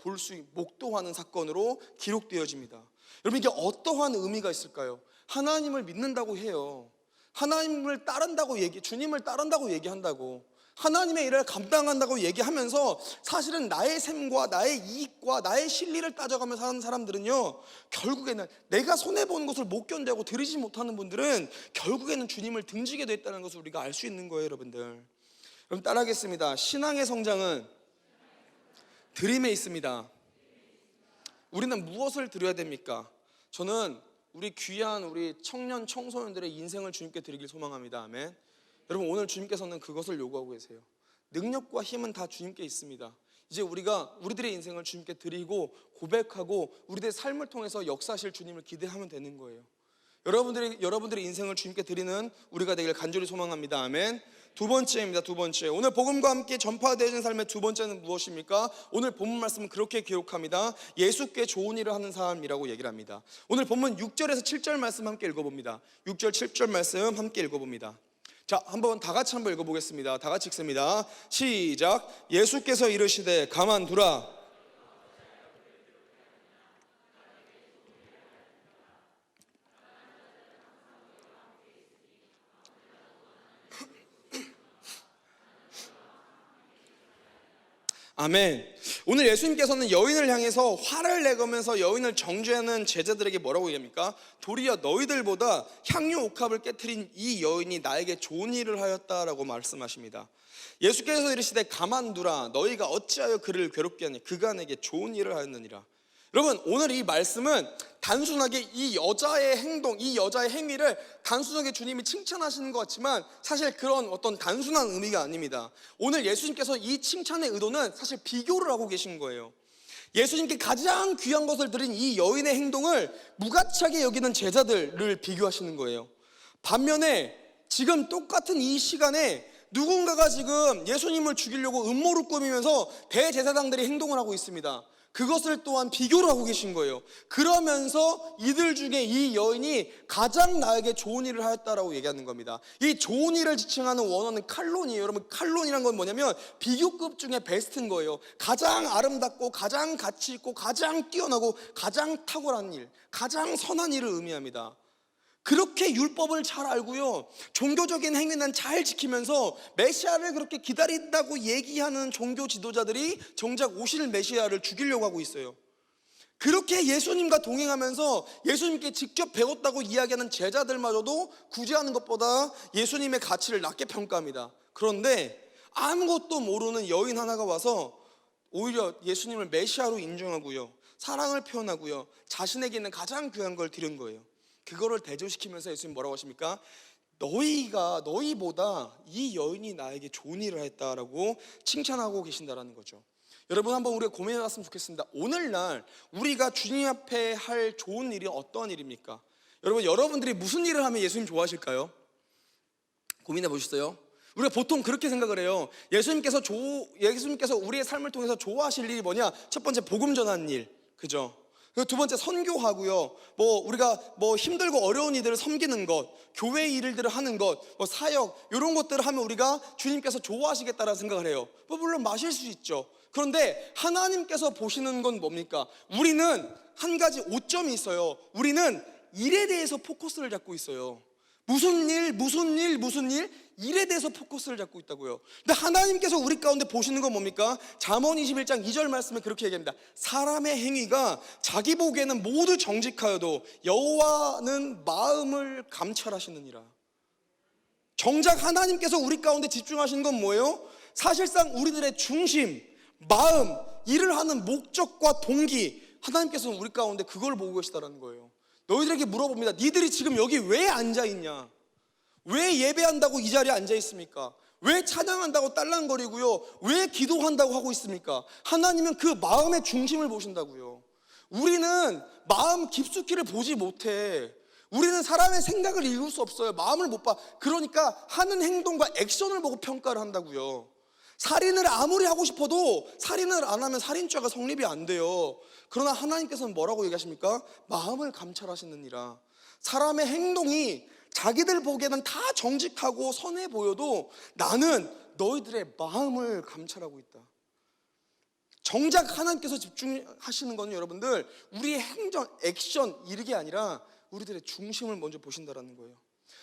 목도하는 사건으로 기록되어집니다. 여러분, 이게 어떠한 의미가 있을까요? 하나님을 믿는다고 해요, 하나님을 따른다고 주님을 따른다고 얘기한다고, 하나님의 일을 감당한다고 얘기하면서 사실은 나의 셈과 나의 이익과 나의 실리를 따져가면서 사는 사람들은요, 결국에는 내가 손해보는 것을 못 견디고 드리지 못하는 분들은 결국에는 주님을 등지게 됐다는 것을 우리가 알 수 있는 거예요. 여러분들, 그럼 따라하겠습니다. 신앙의 성장은 드림에 있습니다. 우리는 무엇을 드려야 됩니까? 저는 우리 귀한 우리 청년 청소년들의 인생을 주님께 드리길 소망합니다. 아멘. 여러분, 오늘 주님께서는 그것을 요구하고 계세요. 능력과 힘은 다 주님께 있습니다. 이제 우리가 우리들의 인생을 주님께 드리고 고백하고 우리들의 삶을 통해서 역사하실 주님을 기대하면 되는 거예요. 여러분들의 인생을 주님께 드리는 우리가 되길 간절히 소망합니다. 아멘. 두 번째입니다. 두 번째, 오늘 복음과 함께 전파되어진 삶의 두 번째는 무엇입니까? 오늘 본문 말씀은 그렇게 기록합니다. 예수께 좋은 일을 하는 사람이라고 얘기를 합니다. 오늘 본문 6절에서 7절 말씀 함께 읽어봅니다. 6절 7절 말씀 함께 읽어봅니다. 자, 한번 다 같이 한번 읽어보겠습니다. 다 같이 읽습니다. 시작. 예수께서 이르시되 가만두라. 아멘. 오늘 예수님께서는 여인을 향해서 화를 내가면서 여인을 정죄하는 제자들에게 뭐라고 얘기합니까? 도리어 너희들보다 향유 옥합을 깨트린 이 여인이 나에게 좋은 일을 하였다라고 말씀하십니다. 예수께서 이르시되 가만두라. 너희가 어찌하여 그를 괴롭게 하니 그가 내게 좋은 일을 하였느니라. 여러분, 오늘 이 말씀은 단순하게 이 여자의 행동, 이 여자의 행위를 단순하게 주님이 칭찬하시는 것 같지만 사실 그런 어떤 단순한 의미가 아닙니다. 오늘 예수님께서 이 칭찬의 의도는 사실 비교를 하고 계신 거예요. 예수님께 가장 귀한 것을 드린 이 여인의 행동을 무가치하게 여기는 제자들을 비교하시는 거예요. 반면에 지금 똑같은 이 시간에 누군가가 지금 예수님을 죽이려고 음모를 꾸미면서 대제사장들이 행동을 하고 있습니다. 그것을 또한 비교를 하고 계신 거예요. 그러면서 이들 중에 이 여인이 가장 나에게 좋은 일을 하였다라고 얘기하는 겁니다. 이 좋은 일을 지칭하는 원어는 칼론이에요. 여러분, 칼론이란 건 뭐냐면 비교급 중에 베스트인 거예요. 가장 아름답고 가장 가치 있고 가장 뛰어나고 가장 탁월한 일, 가장 선한 일을 의미합니다. 그렇게 율법을 잘 알고요, 종교적인 행위는 잘 지키면서 메시아를 그렇게 기다린다고 얘기하는 종교 지도자들이 정작 오실 메시아를 죽이려고 하고 있어요. 그렇게 예수님과 동행하면서 예수님께 직접 배웠다고 이야기하는 제자들마저도 구제하는 것보다 예수님의 가치를 낮게 평가합니다. 그런데 아무것도 모르는 여인 하나가 와서 오히려 예수님을 메시아로 인정하고요, 사랑을 표현하고요, 자신에게 있는 가장 귀한 걸 드린 거예요. 그거를 대조시키면서 예수님 뭐라고 하십니까? 너희보다 이 여인이 나에게 좋은 일을 했다라고 칭찬하고 계신다라는 거죠. 여러분, 한번 우리가 고민해 봤으면 좋겠습니다. 오늘날 우리가 주님 앞에 할 좋은 일이 어떠한 일입니까? 여러분들이 무슨 일을 하면 예수님 좋아하실까요? 고민해 보셨어요? 우리가 보통 그렇게 생각을 해요. 예수님께서 우리의 삶을 통해서 좋아하실 일이 뭐냐? 첫 번째 복음 전하는 일, 그죠? 그리고 두 번째 선교하고요. 우리가 힘들고 어려운 이들을 섬기는 것, 교회 일들을 하는 것, 사역 이런 것들을 하면 우리가 주님께서 좋아하시겠다라는 생각을 해요. 물론 마실 수 있죠. 그런데 하나님께서 보시는 건 뭡니까? 우리는 한 가지 오점이 있어요. 우리는 일에 대해서 포커스를 잡고 있어요. 무슨 일 일에 대해서 포커스를 잡고 있다고요. 근데 하나님께서 우리 가운데 보시는 건 뭡니까? 잠언 21장 2절 말씀에 그렇게 얘기합니다. 사람의 행위가 자기 보기에는 모두 정직하여도 여호와는 마음을 감찰하시느니라. 정작 하나님께서 우리 가운데 집중하시는 건 뭐예요? 사실상 우리들의 중심, 마음, 일을 하는 목적과 동기, 하나님께서는 우리 가운데 그걸 보고 계시다는 거예요. 너희들에게 물어봅니다. 니들이 지금 여기 왜 앉아있냐? 왜 예배한다고 이 자리에 앉아있습니까? 왜 찬양한다고 딸랑거리고요? 왜 기도한다고 하고 있습니까? 하나님은 그 마음의 중심을 보신다고요. 우리는 마음 깊숙이를 보지 못해. 우리는 사람의 생각을 읽을 수 없어요. 마음을 못 봐. 그러니까 하는 행동과 액션을 보고 평가를 한다고요. 살인을 아무리 하고 싶어도 살인을 안 하면 살인죄가 성립이 안 돼요. 그러나 하나님께서는 뭐라고 얘기하십니까? 마음을 감찰하시느니라. 사람의 행동이 자기들 보기에는 다 정직하고 선해 보여도 나는 너희들의 마음을 감찰하고 있다. 정작 하나님께서 집중하시는 건 여러분들 우리의 행정, 액션 이게 아니라 우리들의 중심을 먼저 보신다는 거예요.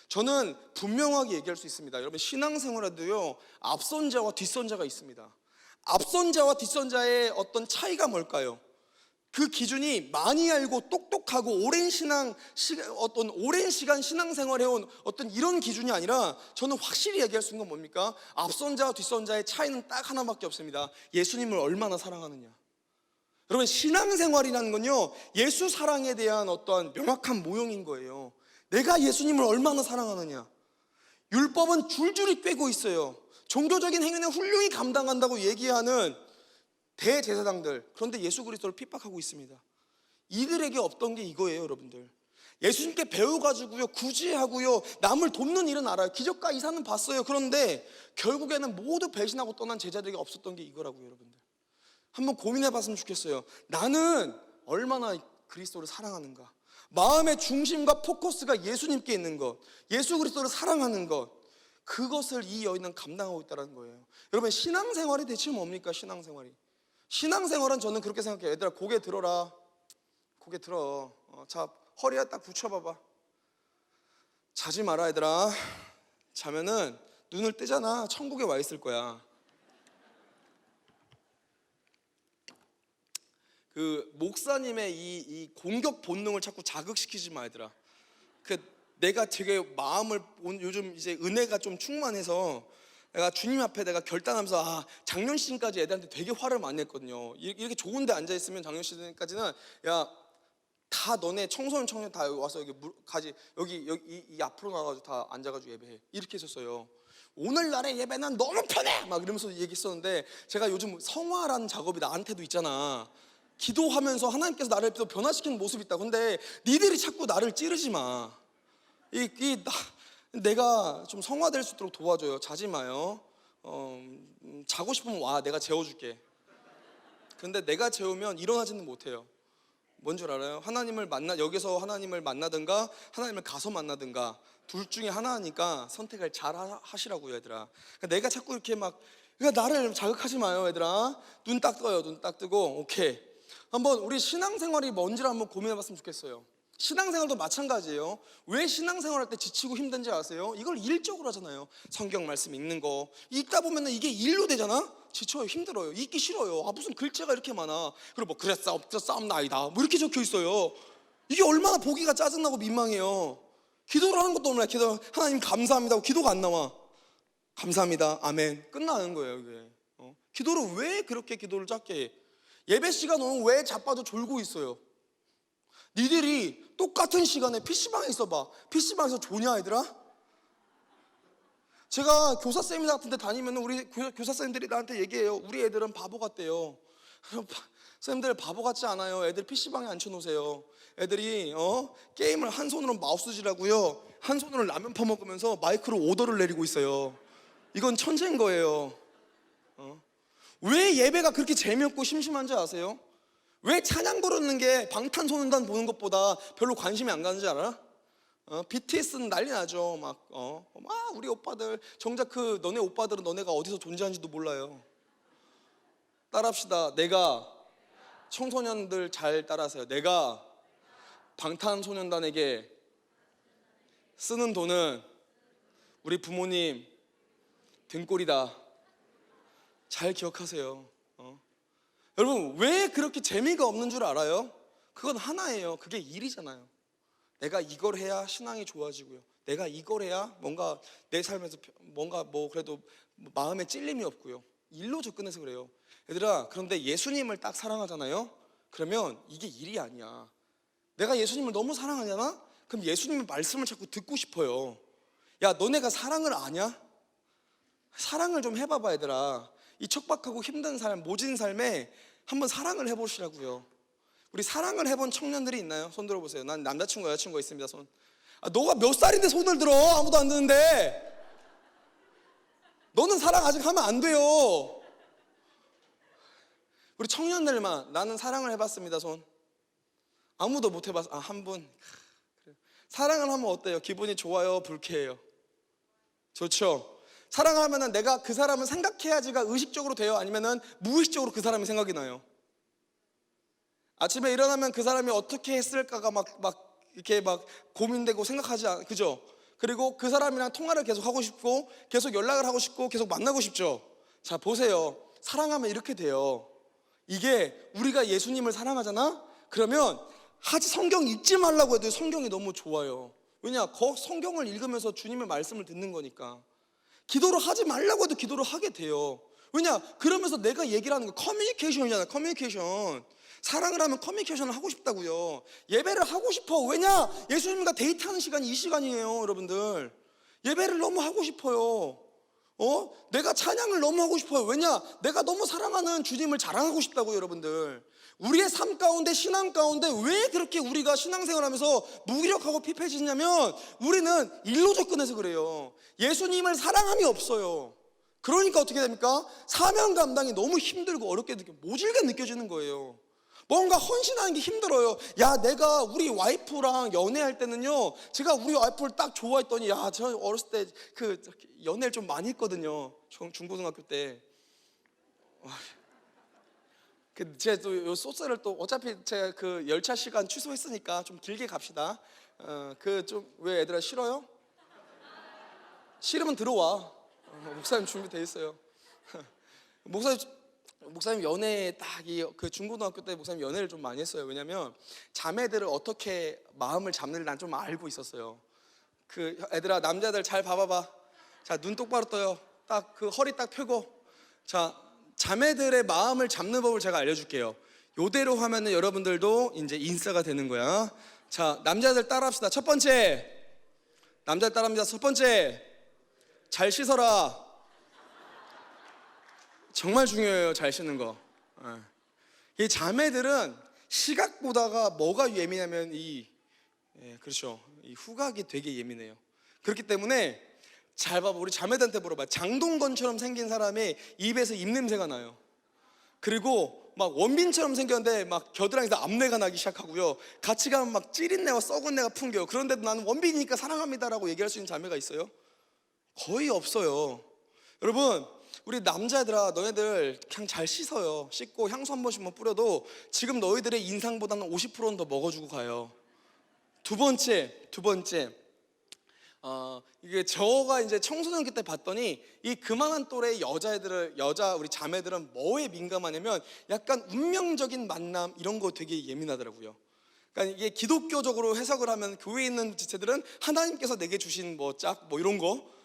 저는 분명하게 얘기할 수 있습니다. 여러분 신앙생활에도요 앞선 자와 뒤선 자가 있습니다. 앞선 자와 뒤선 자의 어떤 차이가 뭘까요? 그 기준이 많이 알고 똑똑하고 오랜 시간 신앙생활 해온 어떤 이런 기준이 아니라 저는 확실히 얘기할 수 있는 건 뭡니까? 앞선 자와 뒤선 자의 차이는 딱 하나밖에 없습니다. 예수님을 얼마나 사랑하느냐. 여러분 신앙생활이라는 건요 예수 사랑에 대한 어떠한 명확한 모형인 거예요. 내가 예수님을 얼마나 사랑하느냐. 율법은 줄줄이 꿰고 있어요. 종교적인 행위는 훌륭히 감당한다고 얘기하는 대제사장들, 그런데 예수 그리스도를 핍박하고 있습니다. 이들에게 없던 게 이거예요. 여러분들 예수님께 배워가지고요 구제하고요 남을 돕는 일은 알아요. 기적과 이사는 봤어요. 그런데 결국에는 모두 배신하고 떠난 제자들에게 없었던 게 이거라고요. 여러분들 한번 고민해 봤으면 좋겠어요. 나는 얼마나 그리스도를 사랑하는가. 마음의 중심과 포커스가 예수님께 있는 것, 예수 그리스도를 사랑하는 것, 그것을 이 여인은 감당하고 있다는 거예요. 여러분 신앙생활이 대체 뭡니까? 신앙생활은 저는 그렇게 생각해요. 얘들아 고개 들어라. 고개 들어. 자 허리에 딱 붙여봐봐. 자지 마라 얘들아. 자면은 눈을 뜨잖아. 천국에 와 있을 거야. 그 목사님의 이 공격 본능을 자꾸 자극시키지 마 얘들아. 내가 되게 마음을 요즘 이제 은혜가 좀 충만해서 내가 주님 앞에 내가 결단하면서 작년 시즌까지 애들한테 되게 화를 많이 했거든요. 이렇게 좋은 데 앉아 있으면 작년 시즌까지는 야 다 너네 청소년 청년 다 와서 여기 이 앞으로 나가지고 다 앉아가지고 예배해 이렇게 했었어요. 오늘날의 예배는 너무 편해 막 이러면서 얘기했었는데 제가 요즘 성화라는 작업이 나한테도 있잖아. 기도하면서 하나님께서 나를 또 변화시키는 모습이 있다. 근데 니들이 자꾸 나를 찌르지 마. 내가 좀 성화될 수 있도록 도와줘요. 자지 마요. 자고 싶으면 와. 내가 재워줄게. 근데 내가 재우면 일어나지는 못해요. 뭔 줄 알아요? 여기서 하나님을 만나든가 하나님을 가서 만나든가 둘 중에 하나니까 선택을 잘 하시라고요. 얘들아 내가 자꾸 이렇게 그러니까 나를 자극하지 마요. 얘들아 눈 딱 떠요. 눈 딱 뜨고 오케이. 한번 우리 신앙생활이 뭔지를 한번 고민해봤으면 좋겠어요. 신앙생활도 마찬가지예요. 왜 신앙생활할 때 지치고 힘든지 아세요? 이걸 일적으로 하잖아요. 성경 말씀 읽는 거 읽다 보면 이게 일로 되잖아. 지쳐요. 힘들어요. 읽기 싫어요. 무슨 글자가 이렇게 많아. 그리고 그래 싸움 나이다 이렇게 적혀 있어요. 이게 얼마나 보기가 짜증나고 민망해요. 기도를 하는 것도 없나. 기도 하나님 감사합니다 하고 기도가 안 나와. 감사합니다 아멘 끝나는 거예요. 이게 기도를 왜 그렇게 기도를 짧게 해? 예배 시간 오면 왜 자빠져 졸고 있어요? 니들이 똑같은 시간에 PC방에 있어봐. PC방에서 조냐 얘들아? 제가 교사 세미나 같은 데 다니면 우리 교사쌤들이 나한테 얘기해요. 우리 애들은 바보 같대요. 쌤들 바보 같지 않아요. 애들 PC방에 앉혀놓으세요. 애들이 게임을 한 손으로 마우스질하고요 한 손으로 라면 퍼먹으면서 마이크로 오더를 내리고 있어요. 이건 천재인 거예요. 왜 예배가 그렇게 재미없고 심심한지 아세요? 왜 찬양 부르는 게 방탄소년단 보는 것보다 별로 관심이 안 가는지 알아? BTS는 난리 나죠. 막 우리 오빠들, 정작 그 너네 오빠들은 너네가 어디서 존재하는지도 몰라요. 따라합시다. 내가 청소년들 잘 따라하세요. 내가 방탄소년단에게 쓰는 돈은 우리 부모님 등골이다. 잘 기억하세요. 여러분, 왜 그렇게 재미가 없는 줄 알아요? 그건 하나예요. 그게 일이잖아요. 내가 이걸 해야 신앙이 좋아지고요. 내가 이걸 해야 뭔가 내 삶에서 뭔가 그래도 마음에 찔림이 없고요. 일로 접근해서 그래요. 얘들아, 그런데 예수님을 딱 사랑하잖아요. 그러면 이게 일이 아니야. 내가 예수님을 너무 사랑하잖아? 그럼 예수님의 말씀을 자꾸 듣고 싶어요. 야, 너네가 사랑을 아냐? 사랑을 좀 해봐봐, 얘들아. 이 척박하고 힘든 삶, 모진 삶에 한번 사랑을 해보시라고요. 우리 사랑을 해본 청년들이 있나요? 손 들어보세요. 난 남자친구, 여자친구가 있습니다. 손. 너가 몇 살인데 손을 들어? 아무도 안 드는데. 너는 사랑 아직 하면 안 돼요. 우리 청년들만, 나는 사랑을 해봤습니다. 손. 아무도 못 해봤어. 한 분. 사랑을 하면 어때요? 기분이 좋아요? 불쾌해요? 좋죠. 사랑을 하면은 내가 그 사람을 생각해야지가 의식적으로 돼요? 아니면은 무의식적으로 그 사람이 생각이 나요? 아침에 일어나면 그 사람이 어떻게 했을까가 이렇게 고민되고 생각하지 그죠? 그리고 그 사람이랑 통화를 계속 하고 싶고, 계속 연락을 하고 싶고, 계속 만나고 싶죠? 자, 보세요. 사랑하면 이렇게 돼요. 이게 우리가 예수님을 사랑하잖아? 그러면 성경 읽지 말라고 해도 성경이 너무 좋아요. 왜냐? 성경을 읽으면서 주님의 말씀을 듣는 거니까. 기도를 하지 말라고 해도 기도를 하게 돼요. 왜냐? 그러면서 내가 얘기를 하는 거 커뮤니케이션이잖아요. 커뮤니케이션. 사랑을 하면 커뮤니케이션을 하고 싶다고요. 예배를 하고 싶어. 왜냐? 예수님과 데이트하는 시간이 이 시간이에요, 여러분들. 예배를 너무 하고 싶어요. 내가 찬양을 너무 하고 싶어요. 왜냐? 내가 너무 사랑하는 주님을 자랑하고 싶다고요, 여러분들. 우리의 삶 가운데, 신앙 가운데 왜 그렇게 우리가 신앙생활하면서 무기력하고 피폐해지냐면 우리는 일로 접근해서 그래요. 예수님을 사랑함이 없어요. 그러니까 어떻게 됩니까? 사명 감당이 너무 힘들고 어렵게 모질게 느껴지는 거예요. 뭔가 헌신하는 게 힘들어요. 야, 내가 우리 와이프랑 연애할 때는요, 제가 우리 와이프를 딱 좋아했더니, 야, 저 어렸을 때 연애를 좀 많이 했거든요. 중고등학교 때. 제가 또 요 소스를 또 어차피 제가 그 열차 시간 취소했으니까 좀 길게 갑시다. 왜 애들아 싫어요? 싫으면 들어와. 목사님 준비돼 있어요. 목사님 연애 그 중고등학교 때 목사님 연애를 좀 많이 했어요. 왜냐면 자매들을 어떻게 마음을 잡는지 난 좀 알고 있었어요. 애들아, 남자들 잘 봐봐봐. 자, 눈 똑바로 떠요. 딱 허리 딱 펴고. 자, 자매들의 마음을 잡는 법을 제가 알려줄게요. 요대로 하면은 여러분들도 이제 인싸가 되는 거야. 자, 남자들 따라합시다. 첫 번째, 남자들 따라합니다. 첫 번째, 잘 씻어라. 정말 중요해요, 잘 씻는 거. 이 자매들은 시각보다가 뭐가 예민하면 그렇죠, 이 후각이 되게 예민해요. 그렇기 때문에 잘 봐봐. 우리 자매들한테 물어봐. 장동건처럼 생긴 사람의 입에서 입냄새가 나요. 그리고 원빈처럼 생겼는데 겨드랑이에서 암내가 나기 시작하고요. 같이 가면 찌린내와 썩은 내가 풍겨요. 그런데도 나는 원빈이니까 사랑합니다라고 얘기할 수 있는 자매가 있어요? 거의 없어요. 여러분, 우리 남자들아, 너희들 그냥 잘 씻어요. 씻고 향수 한 번씩만 뿌려도 지금 너희들의 인상보다는 50%는 더 먹어주고 가요. 두 번째, 이게 저가 이제 청소년기 때 봤더니 이 그만한 또래의 우리 자매들은 뭐에 민감하냐면 약간 운명적인 만남 이런 거 되게 예민하더라고요. 그러니까 이게 기독교적으로 해석을 하면 교회에 있는 지체들은 하나님께서 내게 주신 이런 거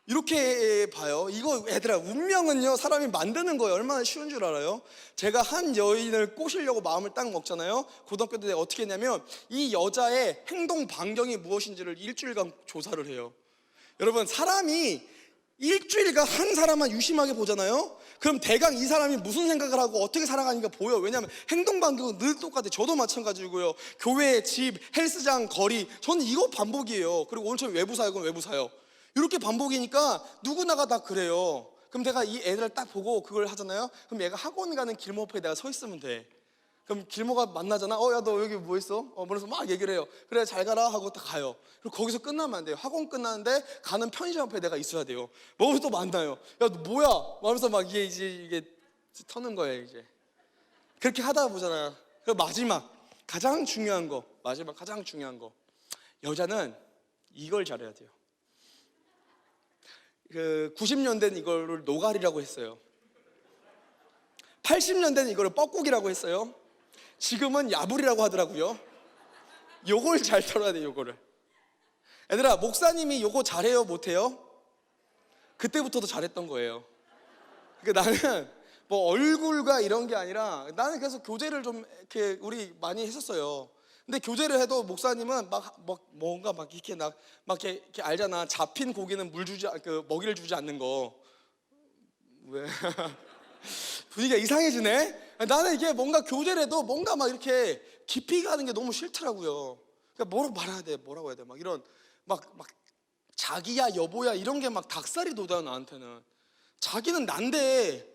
이렇게 봐요. 이거 얘들아, 운명은요 사람이 만드는 거예요. 얼마나 쉬운 줄 알아요? 제가 한 여인을 꼬시려고 마음을 딱 먹잖아요. 고등학교 때 어떻게 했냐면 이 여자의 행동 반경이 무엇인지를 일주일간 조사를 해요. 여러분, 사람이 일주일간 한 사람만 유심하게 보잖아요. 그럼 대강 이 사람이 무슨 생각을 하고 어떻게 살아가니까 보여. 왜냐하면 행동 반경은 늘 똑같아요. 저도 마찬가지고요. 교회, 집, 헬스장, 거리, 저는 이거 반복이에요. 그리고 오늘처럼 외부 사역은 외부 사역. 이렇게 반복이니까 누구나가 다 그래요. 그럼 내가 이 애들을 딱 보고 그걸 하잖아요. 그럼 얘가 학원 가는 길목에 내가 서 있으면 돼. 그럼 길목가 만나잖아. 야, 너 여기 뭐 있어? 그래서 막 얘기를 해요. 그래, 잘 가라 하고 딱 가요. 그리고 거기서 끝나면 안 돼요. 학원 끝나는데 가는 편의점 앞에 내가 있어야 돼요. 먹으면서 또 만나요. 야, 너 뭐야? 하면서 막 이게 터는 거예요, 이제. 그렇게 하다 보잖아요. 그 마지막 가장 중요한 거, 여자는 이걸 잘해야 돼요. 그 90년대는 이거를 노가리라고 했어요. 80년대는 이거를 뻐꾸기라고 했어요. 지금은 야불이라고 하더라고요. 요걸 잘 털어야 돼요, 요거를. 얘들아, 목사님이 요거 잘해요, 못해요? 그때부터도 잘했던 거예요. 그러니까 나는 뭐 얼굴과 이런 게 아니라 나는 계속 교제를 좀 이렇게 우리 많이 했었어요. 근데 교제를 해도 목사님은 뭔가 이렇게 알잖아. 잡힌 고기는 먹이를 주지 않는 거. 왜? 분위기가 이상해지네. 나는 이게 뭔가 교제를 해도 뭔가 막 이렇게 깊이 가는 게 너무 싫더라고요. 그러니까 뭐라고 해야 돼? 막 이런 막 자기야, 여보야 이런 게 막 닭살이 돋아요, 나한테는. 자기는 난데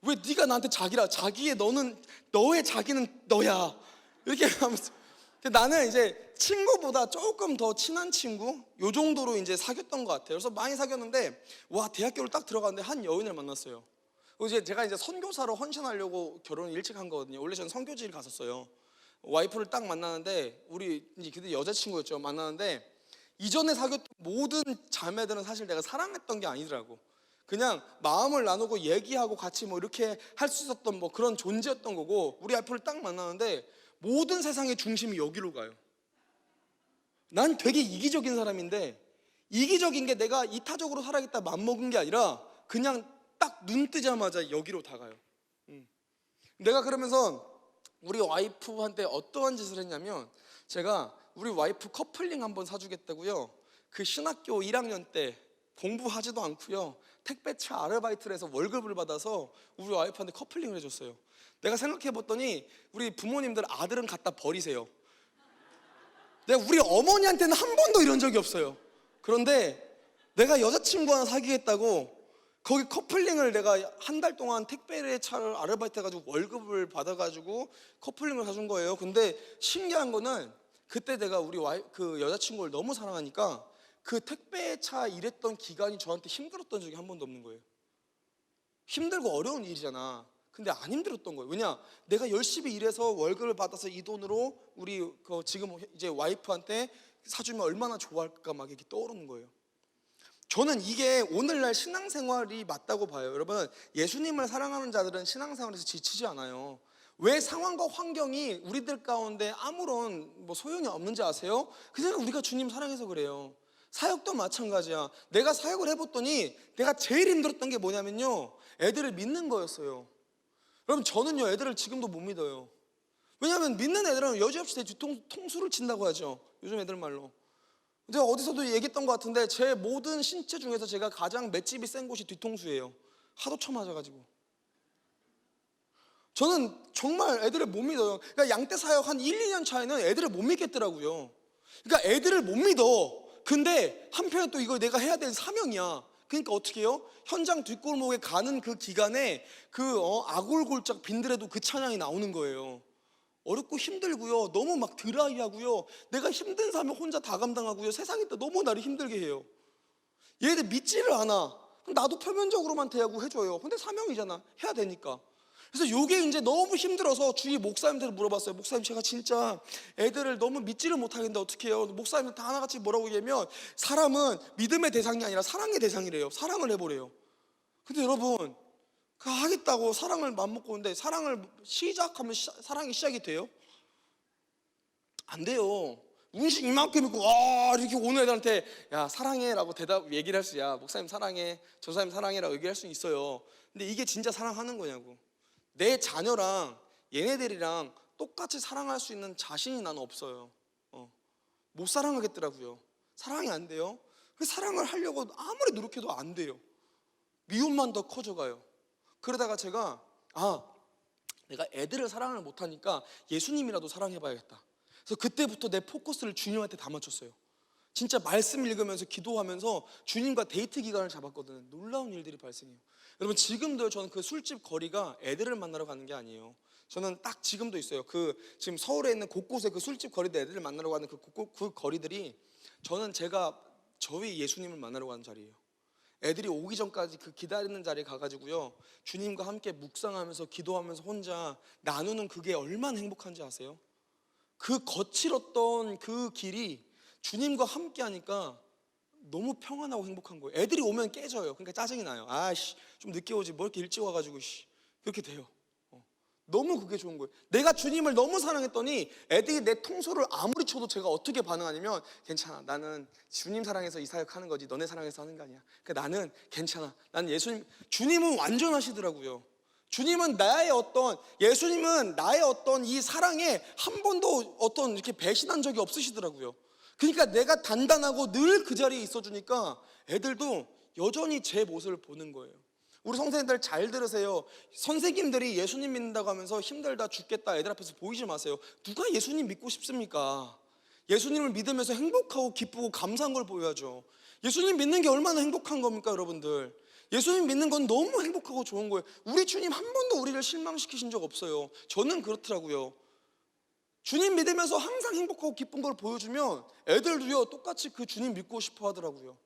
왜 네가 나한테 자기라? 너의 자기는 너야. 이렇게 하면서 나는 이제 친구보다 조금 더 친한 친구 요 정도로 이제 사귀었던 것 같아요. 그래서 많이 사귀었는데 대학교를 딱 들어갔는데 한 여인을 만났어요. 이제 제가 이제 선교사로 헌신하려고 결혼을 일찍 한 거거든요. 원래 저는 선교지를 갔었어요. 와이프를 딱 만나는데 우리 이제 그때 여자친구였죠. 만나는데 이전에 사귀었던 모든 자매들은 사실 내가 사랑했던 게 아니더라고. 그냥 마음을 나누고 얘기하고 같이 뭐 이렇게 할 수 있었던 뭐 그런 존재였던 거고, 우리 와이프를 딱 만나는데 모든 세상의 중심이 여기로 가요. 난 되게 이기적인 사람인데 이기적인 게 내가 이타적으로 살아야겠다 맘먹은 게 아니라 그냥 딱 눈 뜨자마자 여기로 다 가요. 내가 그러면서 우리 와이프한테 어떠한 짓을 했냐면, 제가 우리 와이프 커플링 한번 사주겠다고요. 그 신학교 1학년 때 공부하지도 않고요, 택배차 아르바이트를 해서 월급을 받아서 우리 와이프한테 커플링을 해줬어요. 내가 생각해봤더니 우리 부모님들 아들은 갖다 버리세요. 내가 우리 어머니한테는 한 번도 이런 적이 없어요. 그런데 내가 여자친구 하나 사귀겠다고 거기 커플링을 내가 한 달 동안 택배차를 아르바이트 해가지고 월급을 받아가지고 커플링을 사준 거예요. 근데 신기한 거는 그때 내가 그 여자친구를 너무 사랑하니까 그 택배차 일했던 기간이 저한테 힘들었던 적이 한 번도 없는 거예요. 힘들고 어려운 일이잖아. 근데 안 힘들었던 거예요. 왜냐? 내가 열심히 일해서 월급을 받아서 이 돈으로 우리 지금 이제 와이프한테 사주면 얼마나 좋아할까 막 이렇게 떠오르는 거예요. 저는 이게 오늘날 신앙생활이 맞다고 봐요. 여러분, 예수님을 사랑하는 자들은 신앙생활에서 지치지 않아요. 왜 상황과 환경이 우리들 가운데 아무런 소용이 없는지 아세요? 그냥 우리가 주님 사랑해서 그래요. 사역도 마찬가지야. 내가 사역을 해봤더니 내가 제일 힘들었던 게 뭐냐면요, 애들을 믿는 거였어요. 여러분, 저는요 애들을 지금도 못 믿어요. 왜냐하면 믿는 애들은 여지없이 내 뒤통수를 친다고 하죠, 요즘 애들 말로. 제가 어디서도 얘기했던 것 같은데 제 모든 신체 중에서 제가 가장 맷집이 센 곳이 뒤통수예요. 하도 쳐맞아가지고. 저는 정말 애들을 못 믿어요. 그러니까 양떼 사역 한 1, 2년 차에는 애들을 못 믿겠더라고요. 그러니까 애들을 못 믿어. 근데 한편에 또 이거 내가 해야 될 사명이야. 그러니까 어떻게 해요? 현장 뒷골목에 가는 그 기간에 아골골짝 빈들에도 그 찬양이 나오는 거예요. 어렵고 힘들고요, 너무 막 드라이하고요, 내가 힘든 삶을 혼자 다 감당하고요, 세상이 또 너무 나를 힘들게 해요. 얘들 믿지를 않아. 그럼 나도 표면적으로만 대하고 해줘요. 근데 사명이잖아, 해야 되니까. 그래서 이게 이제 너무 힘들어서 주위 목사님들 물어봤어요. 목사님, 제가 진짜 애들을 너무 믿지를 못하겠는데 어떻게 해요? 목사님들 다 하나같이 뭐라고 얘기하면, 사람은 믿음의 대상이 아니라 사랑의 대상이래요. 사랑을 해보래요. 근데 여러분, 하겠다고 사랑을 맘먹고 오는데 사랑을 시작하면 사랑이 시작이 돼요? 안 돼요. 운식 이만큼 있고 이렇게 오는 애들한테 야 사랑해 라고 얘기를 할 수야, 목사님 사랑해, 저 사람 사랑해 라고 얘기할 수 있어요. 근데 이게 진짜 사랑하는 거냐고. 내 자녀랑 얘네들이랑 똑같이 사랑할 수 있는 자신이 나는 없어요. 못 사랑하겠더라고요. 사랑이 안 돼요. 그 사랑을 하려고 아무리 노력해도 안 돼요. 미움만 더 커져가요. 그러다가 제가 내가 애들을 사랑을 못하니까 예수님이라도 사랑해봐야겠다. 그래서 그때부터 내 포커스를 주님한테 다 맞췄어요. 진짜 말씀 읽으면서 기도하면서 주님과 데이트 기간을 잡았거든요. 놀라운 일들이 발생해요. 여러분 지금도 저는 그 술집 거리가 애들을 만나러 가는 게 아니에요. 저는 딱 지금도 있어요. 지금 서울에 있는 곳곳에 그 술집 거리들 애들을 만나러 가는 그 거리들이 저는 저희 예수님을 만나러 가는 자리예요. 애들이 오기 전까지 그 기다리는 자리에 가가지고요, 주님과 함께 묵상하면서 기도하면서 혼자 나누는 그게 얼마나 행복한지 아세요? 그 거칠었던 그 길이 주님과 함께 하니까 너무 평안하고 행복한 거예요. 애들이 오면 깨져요. 그러니까 짜증이 나요. 아씨 좀 늦게 오지 뭐 이렇게 일찍 와가지고 그렇게 돼요. 너무 그게 좋은 거예요. 내가 주님을 너무 사랑했더니 애들이 내 통솔을 아무리 쳐도 제가 어떻게 반응하냐면, 괜찮아, 나는 주님 사랑해서 이 사역하는 거지 너네 사랑해서 하는 게 아니야. 그러니까 나는 괜찮아, 나는 주님은 완전하시더라고요. 예수님은 나의 어떤 이 사랑에 한 번도 어떤 이렇게 배신한 적이 없으시더라고요. 그러니까 내가 단단하고 늘 그 자리에 있어주니까 애들도 여전히 제 모습을 보는 거예요. 우리 선생님들 잘 들으세요. 선생님들이 예수님 믿는다고 하면서 힘들다 죽겠다 애들 앞에서 보이지 마세요. 누가 예수님 믿고 싶습니까? 예수님을 믿으면서 행복하고 기쁘고 감사한 걸 보여야죠. 예수님 믿는 게 얼마나 행복한 겁니까 여러분들? 예수님 믿는 건 너무 행복하고 좋은 거예요. 우리 주님 한 번도 우리를 실망시키신 적 없어요. 저는 그렇더라고요. 주님 믿으면서 항상 행복하고 기쁜 걸 보여주면 애들도요 똑같이 그 주님 믿고 싶어 하더라고요.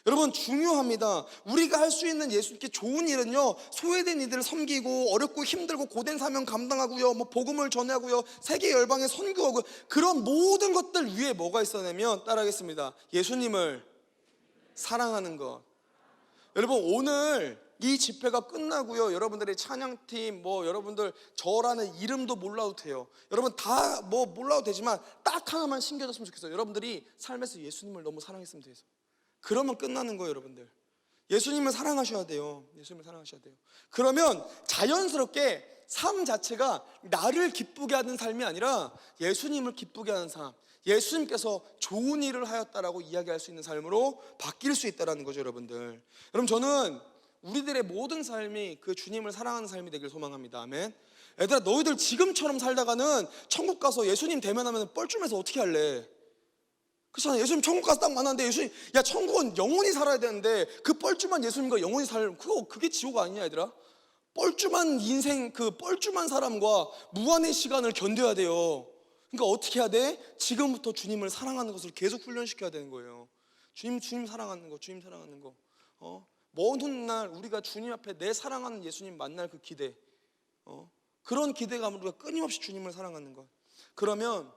여러분 중요합니다. 우리가 할 수 있는 예수님께 좋은 일은요, 소외된 이들을 섬기고 어렵고 힘들고 고된 사명 감당하고요, 복음을 전하고요, 세계 열방에 선교하고, 그런 모든 것들 위에 뭐가 있어냐면, 따라하겠습니다, 예수님을 사랑하는 것. 여러분 오늘 이 집회가 끝나고요, 여러분들의 찬양팀 여러분들 저라는 이름도 몰라도 돼요. 여러분 다 몰라도 되지만 딱 하나만 신겨졌으면 좋겠어요. 여러분들이 삶에서 예수님을 너무 사랑했으면 돼요. 그러면 끝나는 거예요. 여러분들 예수님을 사랑하셔야 돼요. 예수님을 사랑하셔야 돼요. 그러면 자연스럽게 삶 자체가 나를 기쁘게 하는 삶이 아니라 예수님을 기쁘게 하는 삶, 예수님께서 좋은 일을 하였다라고 이야기할 수 있는 삶으로 바뀔 수 있다는 거죠. 여러분 저는 우리들의 모든 삶이 그 주님을 사랑하는 삶이 되길 소망합니다. 아멘. 얘들아, 너희들 지금처럼 살다가는 천국 가서 예수님 대면하면 뻘쭘해서 어떻게 할래? 그렇잖아. 예수님 천국 가서 딱 만났는데 천국은 영원히 살아야 되는데 그 뻘쭘한 예수님과 영원히 살면 그게 지옥 아니냐 얘들아? 뻘쭘한 인생, 그 뻘쭘한 사람과 무한의 시간을 견뎌야 돼요. 그러니까 어떻게 해야 돼? 지금부터 주님을 사랑하는 것을 계속 훈련시켜야 되는 거예요. 주님 사랑하는 거, 주님 사랑하는 거. 먼 훗날 우리가 주님 앞에 내 사랑하는 예수님 만날 그 기대, 그런 기대감으로 우리가 끊임없이 주님을 사랑하는 것. 그러면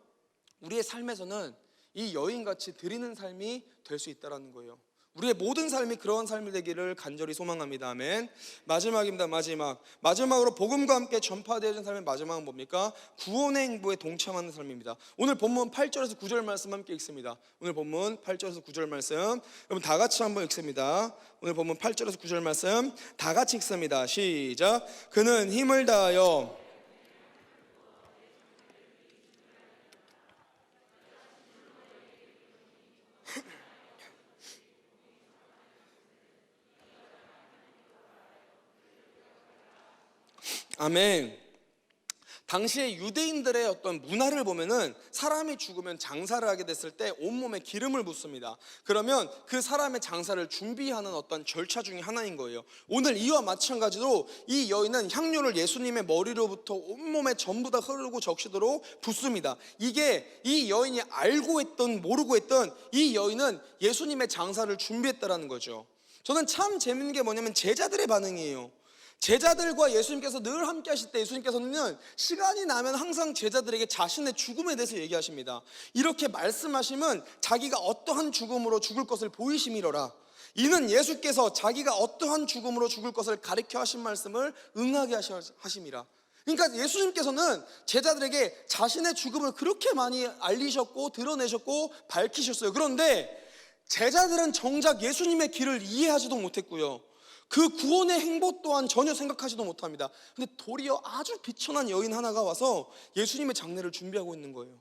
우리의 삶에서는 이 여인같이 드리는 삶이 될 수 있다는 거예요. 우리의 모든 삶이 그러한 삶이 되기를 간절히 소망합니다. 아멘. 마지막입니다. 마지막으로 복음과 함께 전파되어진 삶의 마지막은 뭡니까? 구원의 행보에 동참하는 삶입니다. 오늘 본문 8절에서 9절 말씀 함께 읽습니다. 오늘 본문 8절에서 9절 말씀 여러분 다 같이 한번 읽습니다. 오늘 본문 8절에서 9절 말씀 다 같이 읽습니다. 시작. 그는 힘을 다하여 아멘. 당시에 유대인들의 어떤 문화를 보면은 사람이 죽으면 장사를 하게 됐을 때 온몸에 기름을 붓습니다. 그러면 그 사람의 장사를 준비하는 어떤 절차 중에 하나인 거예요. 오늘 이와 마찬가지로 이 여인은 향료를 예수님의 머리로부터 온몸에 전부 다 흐르고 적시도록 붓습니다. 이게 이 여인이 알고 했던 모르고 했던 이 여인은 예수님의 장사를 준비했다라는 거죠. 저는 참 재밌는 게 뭐냐면 제자들의 반응이에요. 제자들과 예수님께서 늘 함께 하실 때 예수님께서는 시간이 나면 항상 제자들에게 자신의 죽음에 대해서 얘기하십니다. 이렇게 말씀하시면 자기가 어떠한 죽음으로 죽을 것을 보이심이로라. 이는 예수께서 자기가 어떠한 죽음으로 죽을 것을 가리켜 하신 말씀을 응하게 하심이라. 그러니까 예수님께서는 제자들에게 자신의 죽음을 그렇게 많이 알리셨고 드러내셨고 밝히셨어요. 그런데 제자들은 정작 예수님의 길을 이해하지도 못했고요, 그 구원의 행보 또한 전혀 생각하지도 못합니다. 근데 도리어 아주 비천한 여인 하나가 와서 예수님의 장례를 준비하고 있는 거예요.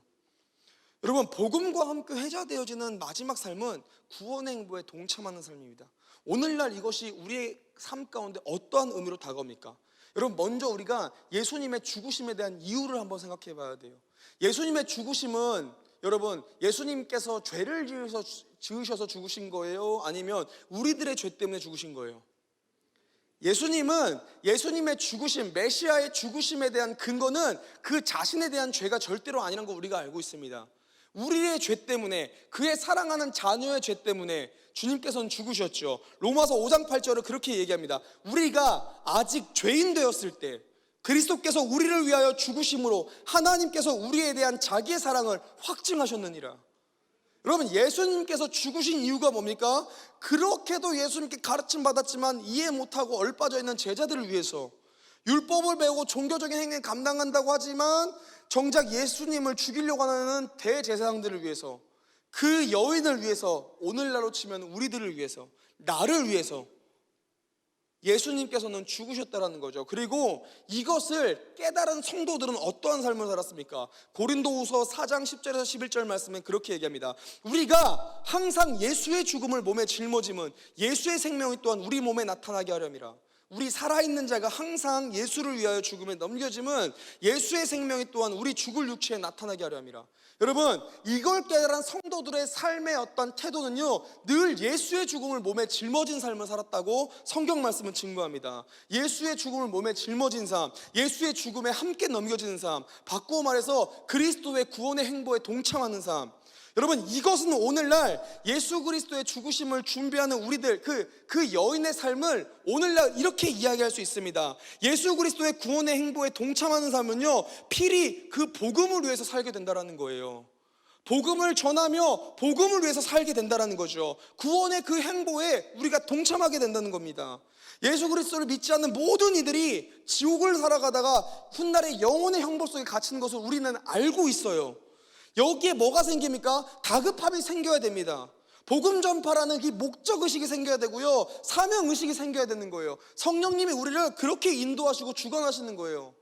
여러분, 복음과 함께 회자되어지는 마지막 삶은 구원의 행보에 동참하는 삶입니다. 오늘날 이것이 우리의 삶 가운데 어떠한 의미로 다가옵니까? 여러분, 먼저 우리가 예수님의 죽으심에 대한 이유를 한번 생각해 봐야 돼요. 예수님의 죽으심은 여러분, 예수님께서 죄를 지어서 지으셔서 죽으신 거예요? 아니면 우리들의 죄 때문에 죽으신 거예요? 예수님은 예수님의 죽으심, 메시아의 죽으심에 대한 근거는 그 자신에 대한 죄가 절대로 아니라는 거 우리가 알고 있습니다. 우리의 죄 때문에, 그의 사랑하는 자녀의 죄 때문에 주님께서는 죽으셨죠. 로마서 5장 8절을 그렇게 얘기합니다. 우리가 아직 죄인 되었을 때 그리스도께서 우리를 위하여 죽으심으로 하나님께서 우리에 대한 자기의 사랑을 확증하셨느니라. 여러분, 예수님께서 죽으신 이유가 뭡니까? 그렇게도 예수님께 가르침 받았지만 이해 못하고 얼빠져 있는 제자들을 위해서, 율법을 배우고 종교적인 행위를 감당한다고 하지만 정작 예수님을 죽이려고 하는 대제사장들을 위해서, 그 여인을 위해서, 오늘날로 치면 우리들을 위해서, 나를 위해서 예수님께서는 죽으셨다라는 거죠. 그리고 이것을 깨달은 성도들은 어떠한 삶을 살았습니까? 고린도후서 4장 10절에서 11절 말씀은 그렇게 얘기합니다. 우리가 항상 예수의 죽음을 몸에 짊어짐은 예수의 생명이 또한 우리 몸에 나타나게 하려니라. 우리 살아있는 자가 항상 예수를 위하여 죽음에 넘겨짐은 예수의 생명이 또한 우리 죽을 육체에 나타나게 하려 함이라. 여러분, 이걸 깨달은 성도들의 삶의 어떤 태도는요, 늘 예수의 죽음을 몸에 짊어진 삶을 살았다고 성경 말씀은 증거합니다. 예수의 죽음을 몸에 짊어진 삶, 예수의 죽음에 함께 넘겨지는 삶, 바꾸어 말해서 그리스도의 구원의 행보에 동참하는 삶. 여러분, 이것은 오늘날 예수 그리스도의 죽으심을 준비하는 우리들, 그 여인의 삶을 오늘날 이렇게 이야기할 수 있습니다. 예수 그리스도의 구원의 행보에 동참하는 삶은요, 필히 그 복음을 위해서 살게 된다는 거예요. 복음을 전하며 복음을 위해서 살게 된다는 거죠. 구원의 그 행보에 우리가 동참하게 된다는 겁니다. 예수 그리스도를 믿지 않는 모든 이들이 지옥을 살아가다가 훗날에 영혼의 형벌 속에 갇히는 것을 우리는 알고 있어요. 여기에 뭐가 생깁니까? 다급함이 생겨야 됩니다. 복음 전파라는 이 목적의식이 생겨야 되고요, 사명의식이 생겨야 되는 거예요. 성령님이 우리를 그렇게 인도하시고 주관하시는 거예요.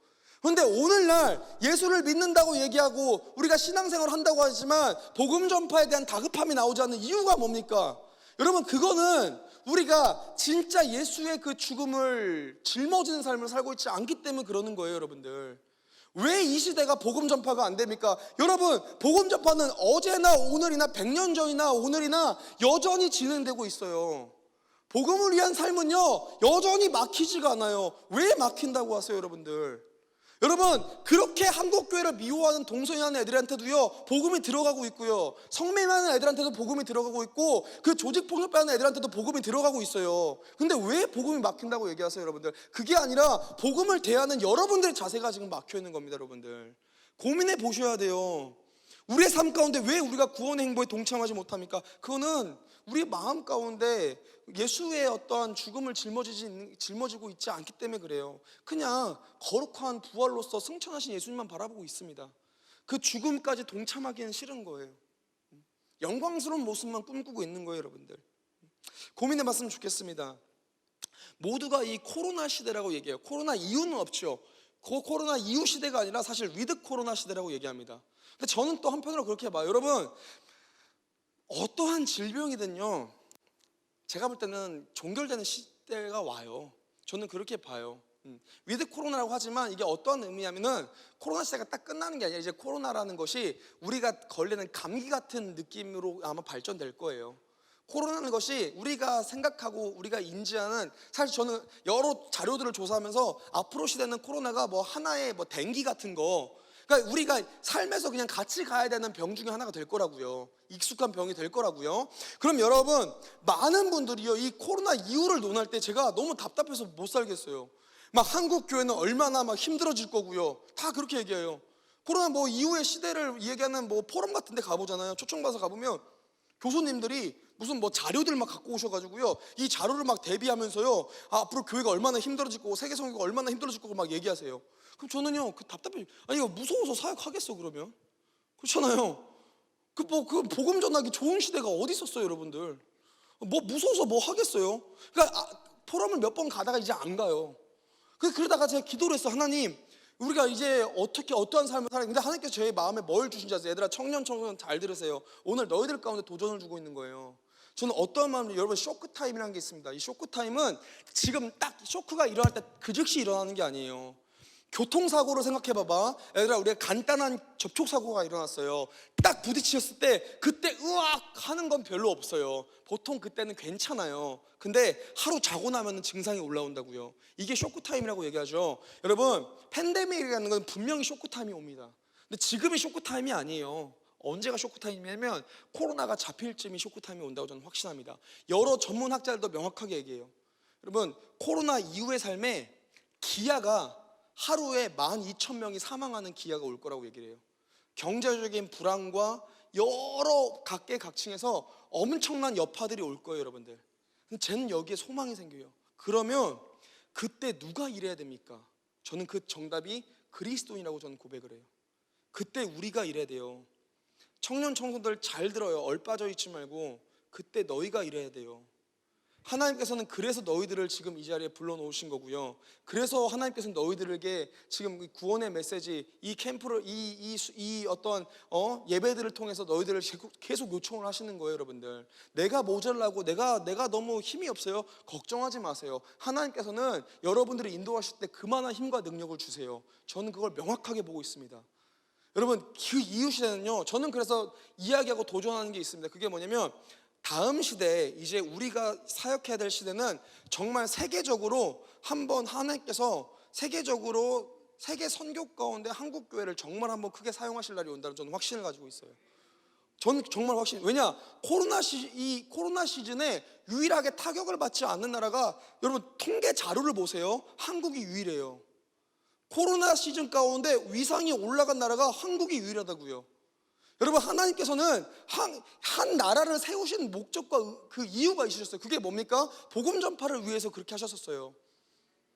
그런데 오늘날 예수를 믿는다고 얘기하고 우리가 신앙생활을 한다고 하지만 복음 전파에 대한 다급함이 나오지 않는 이유가 뭡니까? 여러분, 그거는 우리가 진짜 예수의 그 죽음을 짊어지는 삶을 살고 있지 않기 때문에 그러는 거예요. 여러분들, 왜 이 시대가 복음 전파가 안 됩니까? 여러분, 복음 전파는 어제나 오늘이나 100년 전이나 오늘이나 여전히 진행되고 있어요. 복음을 위한 삶은요, 여전히 막히지가 않아요. 왜 막힌다고 하세요, 여러분들? 여러분, 그렇게 한국교회를 미워하는 동성애하는 애들한테도요, 복음이 들어가고 있고요, 성매매하는 애들한테도 복음이 들어가고 있고, 그 조직폭력배하는 애들한테도 복음이 들어가고 있어요. 근데 왜 복음이 막힌다고 얘기하세요, 여러분들? 그게 아니라 복음을 대하는 여러분들의 자세가 지금 막혀 있는 겁니다. 여러분들, 고민해 보셔야 돼요. 우리의 삶 가운데 왜 우리가 구원의 행보에 동참하지 못합니까? 그거는 우리 마음 가운데 예수의 어떠한 죽음을 짊어지고 있지 않기 때문에 그래요. 그냥 거룩한 부활로서 승천하신 예수님만 바라보고 있습니다. 그 죽음까지 동참하기는 싫은 거예요. 영광스러운 모습만 꿈꾸고 있는 거예요. 여러분들, 고민해 봤으면 좋겠습니다. 모두가 이 코로나 시대라고 얘기해요. 코로나 이후는 없죠. 코로나 이후 시대가 아니라 사실 위드 코로나 시대라고 얘기합니다. 근데 저는 또 한편으로 그렇게 봐요. 여러분, 어떠한 질병이든요, 제가 볼 때는 종결되는 시대가 와요. 저는 그렇게 봐요. 위드 코로나라고 하지만 이게 어떠한 의미냐면은 코로나 시대가 딱 끝나는 게 아니라 이제 코로나라는 것이 우리가 걸리는 감기 같은 느낌으로 아마 발전될 거예요. 코로나라는 것이 우리가 생각하고 우리가 인지하는, 사실 저는 여러 자료들을 조사하면서 앞으로 시대는 코로나가 뭐 하나의 뭐 댕기 같은 거, 그러니까 우리가 삶에서 그냥 같이 가야 되는 병 중에 하나가 될 거라고요. 익숙한 병이 될 거라고요. 그럼 여러분, 많은 분들이요, 이 코로나 이후를 논할 때 제가 너무 답답해서 못 살겠어요. 막 한국 교회는 얼마나 막 힘들어질 거고요, 다 그렇게 얘기해요. 코로나 뭐 이후의 시대를 얘기하는 뭐 포럼 같은 데 가보잖아요. 초청받아서 가보면 교수님들이 무슨 뭐 자료들 막 갖고 오셔가지고요, 이 자료를 막 대비하면서요, 앞으로 교회가 얼마나 힘들어질 거고 세계 선교가 얼마나 힘들어질 거고 막 얘기하세요. 그럼 저는요, 그 답답해. 아니, 이거 무서워서 사역하겠어 그러면? 그렇잖아요. 그 복음 전하기 좋은 시대가 어디 있었어요, 여러분들? 뭐 무서워서 뭐 하겠어요? 그러니까 포럼을 몇 번 가다가 이제 안 가요. 그러다가 제가 기도를 했어. 하나님, 우리가 이제 어떻게 어떠한 삶을 살아야, 근데 하나님께서 제 마음에 뭘 주신지 아세요? 얘들아, 청년 잘 들으세요. 오늘 너희들 가운데 도전을 주고 있는 거예요. 저는 어떠한 마음으로, 여러분, 쇼크 타임이라는 게 있습니다. 이 쇼크 타임은 지금 딱 쇼크가 일어날 때 그 즉시 일어나는 게 아니에요. 교통사고로 생각해봐봐. 얘들아, 우리가 간단한 접촉사고가 일어났어요. 딱 부딪혔을 때 그때 으악 하는 건 별로 없어요. 보통 그때는 괜찮아요. 근데 하루 자고 나면 증상이 올라온다고요. 이게 쇼크타임이라고 얘기하죠. 여러분, 팬데믹이라는 건 분명히 쇼크타임이 옵니다. 근데 지금이 쇼크타임이 아니에요. 언제가 쇼크타임이냐면 코로나가 잡힐 쯤이 쇼크타임이 온다고 저는 확신합니다. 여러 전문학자들도 명확하게 얘기해요. 여러분, 코로나 이후의 삶에 기아가 하루에 12,000명이 사망하는 기아가 올 거라고 얘기를 해요. 경제적인 불안과 여러 각계각층에서 엄청난 여파들이 올 거예요, 여러분들. 근데 쟤는 여기에 소망이 생겨요. 그러면 그때 누가 일해야 됩니까? 저는 그 정답이 그리스도인이라고 저는 고백을 해요. 그때 우리가 일해야 돼요. 청년 청소들 잘 들어요. 얼빠져 있지 말고 그때 너희가 일해야 돼요. 하나님께서는 그래서 너희들을 지금 이 자리에 불러놓으신 거고요. 그래서 하나님께서는 너희들에게 지금 구원의 메시지, 이 캠프를, 이 어떤 예배들을 통해서 너희들을 계속 요청을 하시는 거예요, 여러분들. 내가 모자라고 내가 너무 힘이 없어요. 걱정하지 마세요. 하나님께서는 여러분들을 인도하실 때 그만한 힘과 능력을 주세요. 저는 그걸 명확하게 보고 있습니다. 여러분, 그 이후 시대는요, 저는 그래서 이야기하고 도전하는 게 있습니다. 그게 뭐냐면 다음 시대, 이제 우리가 사역해야 될 시대는 정말 세계적으로 한번 하나님께서 세계적으로 세계 선교 가운데 한국 교회를 정말 한번 크게 사용하실 날이 온다는 저는 확신을 가지고 있어요. 저는 정말 확신. 왜냐, 이 코로나 시즌에 유일하게 타격을 받지 않는 나라가, 여러분 통계 자료를 보세요. 한국이 유일해요. 코로나 시즌 가운데 위상이 올라간 나라가 한국이 유일하다고요. 여러분, 하나님께서는 한 나라를 세우신 목적과 그 이유가 있으셨어요. 그게 뭡니까? 복음 전파를 위해서 그렇게 하셨었어요.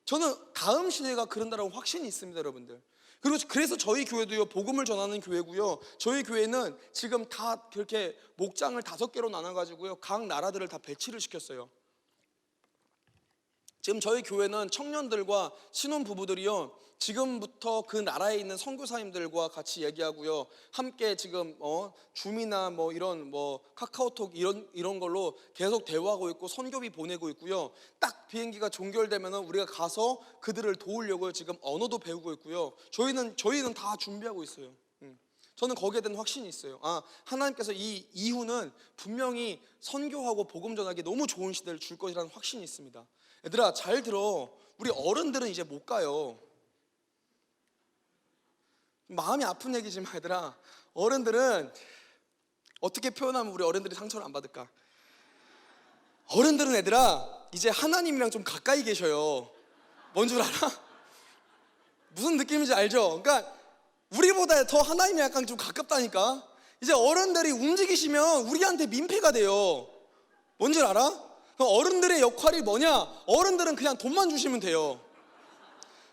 저는 다음 시대가 그런다라고 확신이 있습니다, 여러분들. 그리고 그래서 저희 교회도요, 복음을 전하는 교회고요. 저희 교회는 지금 다 그렇게 목장을 5개로 나눠가지고요, 각 나라들을 다 배치를 시켰어요. 지금 저희 교회는 청년들과 신혼부부들이요, 지금부터 그 나라에 있는 선교사님들과 같이 얘기하고요, 함께 지금 줌이나 뭐 이런 카카오톡 이런 걸로 계속 대화하고 있고 선교비 보내고 있고요. 딱 비행기가 종결되면은 우리가 가서 그들을 도우려고 지금 언어도 배우고 있고요. 저희는 다 준비하고 있어요. 저는 거기에 대한 확신이 있어요. 하나님께서 이 이후는 분명히 선교하고 복음 전하기 너무 좋은 시대를 줄 것이라는 확신이 있습니다. 얘들아, 잘 들어. 우리 어른들은 이제 못 가요. 마음이 아픈 얘기지만 얘들아, 어른들은 어떻게 표현하면 우리 어른들이 상처를 안 받을까? 어른들은 얘들아, 이제 하나님이랑 좀 가까이 계셔요. 뭔 줄 알아? 무슨 느낌인지 알죠? 그러니까 우리보다 더 하나님이 약간 좀 가깝다니까. 이제 어른들이 움직이시면 우리한테 민폐가 돼요. 뭔 줄 알아? 어른들의 역할이 뭐냐? 어른들은 그냥 돈만 주시면 돼요.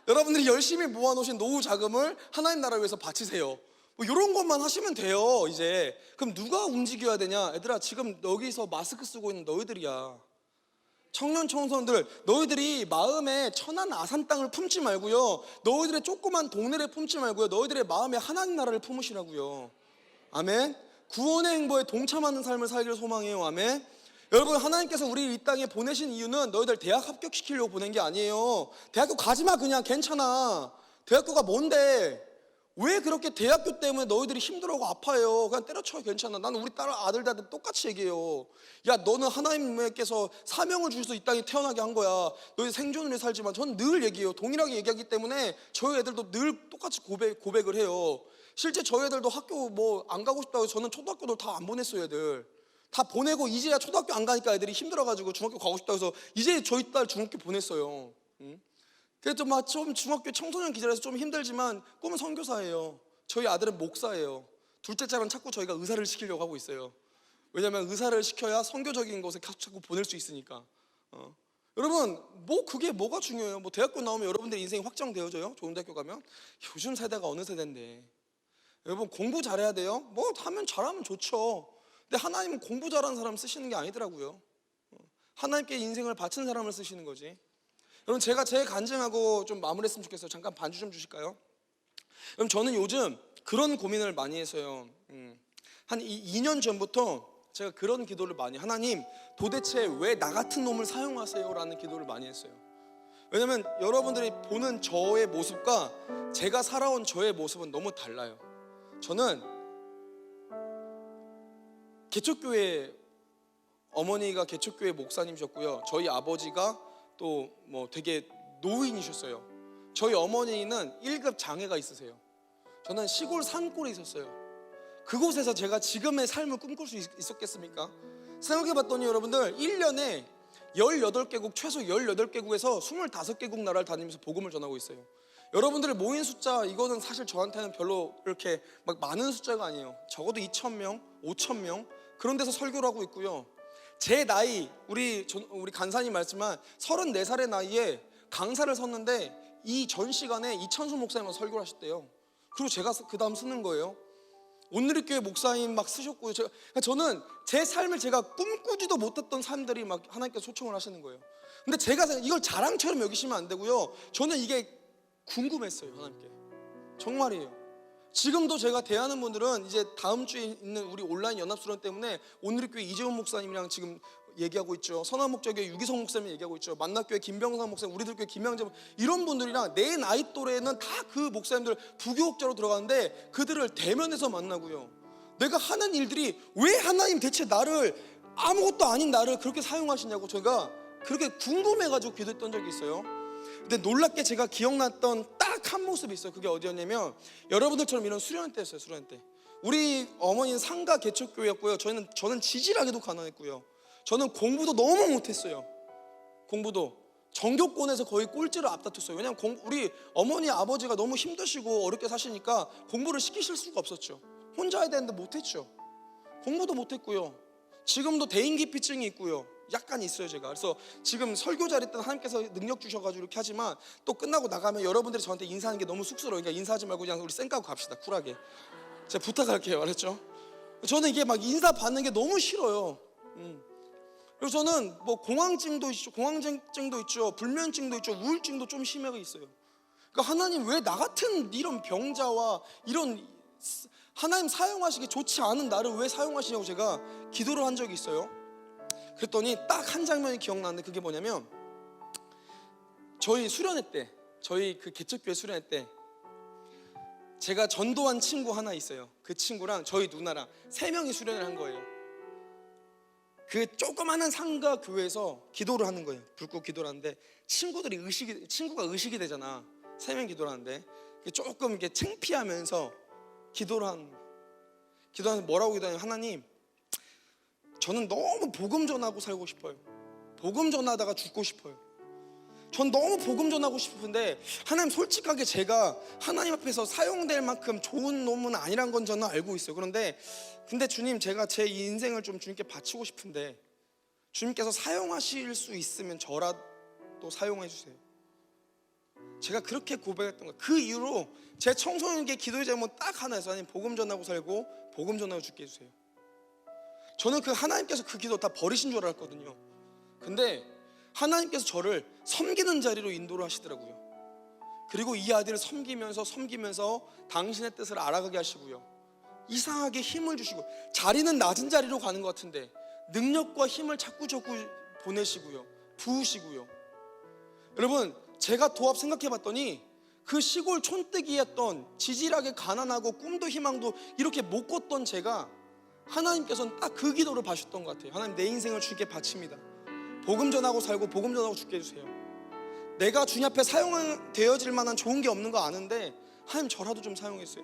여러분들이 열심히 모아놓으신 노후 자금을 하나님 나라를 위해서 바치세요. 뭐 이런 것만 하시면 돼요. 이제 그럼 누가 움직여야 되냐? 얘들아, 지금 여기서 마스크 쓰고 있는 너희들이야. 청년 청소년들, 너희들이 마음에 천한 아산 땅을 품지 말고요, 너희들의 조그만 동네를 품지 말고요, 너희들의 마음에 하나님 나라를 품으시라고요. 아멘. 구원의 행보에 동참하는 삶을 살기를 소망해요. 아멘. 여러분, 하나님께서 우리를 이 땅에 보내신 이유는 너희들 대학 합격시키려고 보낸 게 아니에요. 대학교 가지마, 그냥 괜찮아. 대학교가 뭔데? 왜 그렇게 대학교 때문에 너희들이 힘들어하고 아파요? 그냥 때려쳐, 괜찮아. 나는 우리 딸 아들들한테 똑같이 얘기해요. 야, 너는 하나님께서 사명을 주셔서 이 땅에 태어나게 한 거야. 너희 생존을 위해 살지만 저는 늘 얘기해요. 동일하게 얘기하기 때문에 저희 애들도 늘 똑같이 고백을 해요. 실제 저희 애들도 학교 안 가고 싶다고 해서 저는 초등학교도 다 안 보냈어요. 애들 다 보내고 이제야 초등학교 안 가니까 애들이 힘들어가지고 중학교 가고 싶다고 해서 이제 저희 딸 중학교 보냈어요. 그래서 좀 중학교 청소년 기절해서 좀 힘들지만 꿈은 선교사예요. 저희 아들은 목사예요. 둘째 딸은 자꾸 저희가 의사를 시키려고 하고 있어요. 왜냐하면 의사를 시켜야 선교적인 곳에 자꾸 보낼 수 있으니까. 여러분, 그게 뭐가 중요해요? 대학교 나오면 여러분들 인생이 확정되어져요? 좋은 대학교 가면? 요즘 세대가 어느 세대인데. 여러분, 공부 잘해야 돼요? 하면 잘하면 좋죠. 근데 하나님은 공부 잘하는 사람 쓰시는 게 아니더라고요. 하나님께 인생을 바친 사람을 쓰시는 거지. 여러분, 제가 제일 간증하고 좀 마무리했으면 좋겠어요. 잠깐 반주 좀 주실까요? 그럼 저는 요즘 그런 고민을 많이 해서요. 한 2년 전부터 제가 그런 기도를 많이, 하나님 도대체 왜 나 같은 놈을 사용하세요? 라는 기도를 많이 했어요. 왜냐면 여러분들이 보는 저의 모습과 제가 살아온 저의 모습은 너무 달라요. 저는 개척교회, 어머니가 개척교회 목사님이셨고요, 저희 아버지가 또 뭐 되게 노인이셨어요. 저희 어머니는 1급 장애가 있으세요. 저는 시골 산골에 있었어요. 그곳에서 제가 지금의 삶을 꿈꿀 수 있었겠습니까? 생각해봤더니 여러분들 1년에 18개국, 최소 18개국에서 25개국 나라를 다니면서 복음을 전하고 있어요. 여러분들의 모인 숫자, 이거는 사실 저한테는 별로 이렇게 막 많은 숫자가 아니에요. 적어도 2,000명, 5,000명 그런 데서 설교를 하고 있고요. 제 나이, 우리 간사님 말씀한 34살의 나이에 강사를 섰는데 이 전 시간에 이찬수 목사님만 설교를 하셨대요. 그리고 제가 그 다음 쓰는 거예요. 온누리교회 목사님 막 쓰셨고요. 저는 제 삶을 제가 꿈꾸지도 못했던 사람들이 막 하나님께서 초청을 하시는 거예요. 근데 제가 이걸 자랑처럼 여기시면 안 되고요. 저는 이게 궁금했어요, 하나님께. 정말이에요. 지금도 제가 대하는 분들은 이제 다음 주에 있는 우리 온라인 연합수련 때문에 온누리교회 이재훈 목사님이랑 지금 얘기하고 있죠. 선한목적교회 유기성 목사님 얘기하고 있죠. 만나교회 김병상 목사님, 우리들 교회 김양재, 이런 분들이랑 내 나이 또래는 다 그 목사님들 부교육자로 들어가는데 그들을 대면해서 만나고요. 내가 하는 일들이 왜 하나님 대체 나를, 아무것도 아닌 나를 그렇게 사용하시냐고 제가 그렇게 궁금해가지고 기도했던 적이 있어요. 근데 놀랍게 제가 기억났던 딱 한 모습이 있어요. 그게 어디였냐면 여러분들처럼 이런 수련 때였어요. 수련 때 우리 어머니는 상가 개척교회였고요. 저는 지질하게도 가난했고요. 저는 공부도 너무 못했어요. 공부도 전교권에서 거의 꼴찌를 앞다퉜어요. 왜냐면 우리 어머니 아버지가 너무 힘드시고 어렵게 사시니까 공부를 시키실 수가 없었죠. 혼자 해야 되는데 못했죠. 공부도 못했고요. 지금도 대인기피증이 있고요. 약간 있어요 제가. 그래서 지금 설교 자리 때 하나님께서 능력 주셔가지고 이렇게 하지만 또 끝나고 나가면 여러분들이 저한테 인사하는 게 너무 쑥스러우니까 인사하지 말고 그냥 우리 쌩까고 갑시다. 쿨하게 제가 부탁할게요. 알았죠? 저는 이게 막 인사 받는 게 너무 싫어요. 그래서 저는 뭐 공황증도 있죠, 불면증도 있죠, 우울증도 좀 심하게 있어요. 그러니까 하나님 왜 나 같은 이런 병자와 이런 하나님 사용하시기 좋지 않은 나를 왜 사용하시냐고 제가 기도를 한 적이 있어요. 그랬더니 딱 한 장면이 기억나는데 그게 뭐냐면 저희 수련회 때, 저희 그 개척교회 수련회 때 제가 전도한 친구 하나 있어요. 그 친구랑 저희 누나랑 3명이 수련을 한 거예요. 그 조그마한 상가 교회에서 기도를 하는 거예요. 불꽃 기도를 하는데 친구가 의식이 되잖아. 3명 기도를 하는데 조금 이렇게 창피하면서 기도하면서 뭐라고 기도하냐면 하나님, 저는 너무 복음 전하고 살고 싶어요. 복음 전하다가 죽고 싶어요. 전 너무 복음 전하고 싶은데 하나님, 솔직하게 제가 하나님 앞에서 사용될 만큼 좋은 놈은 아니란 건 저는 알고 있어요. 근데 주님, 제가 제 인생을 좀 주님께 바치고 싶은데 주님께서 사용하실 수 있으면 저라도 사용해 주세요. 제가 그렇게 고백했던 거예요. 그 이후로 제 청소년기의 기도의 제목은 딱 하나였어요. 하나님, 복음 전하고 살고 복음 전하고 죽게 해주세요. 저는 하나님께서 그 기도 다 버리신 줄 알았거든요. 근데 하나님께서 저를 섬기는 자리로 인도를 하시더라고요. 그리고 이 아들을 섬기면서 당신의 뜻을 알아가게 하시고요. 이상하게 힘을 주시고, 자리는 낮은 자리로 가는 것 같은데 능력과 힘을 자꾸 보내시고요, 부으시고요. 여러분, 제가 도합 생각해봤더니 그 시골 촌뜨기였던, 지질하게 가난하고 꿈도 희망도 이렇게 못 꿨던 제가, 하나님께서는 딱 그 기도를 봐주셨던 것 같아요. 하나님, 내 인생을 주께 바칩니다. 복음 전하고 살고 복음 전하고 죽게 해주세요. 내가 주님 앞에 사용되어질 만한 좋은 게 없는 거 아는데 하나님, 저라도 좀 사용했어요.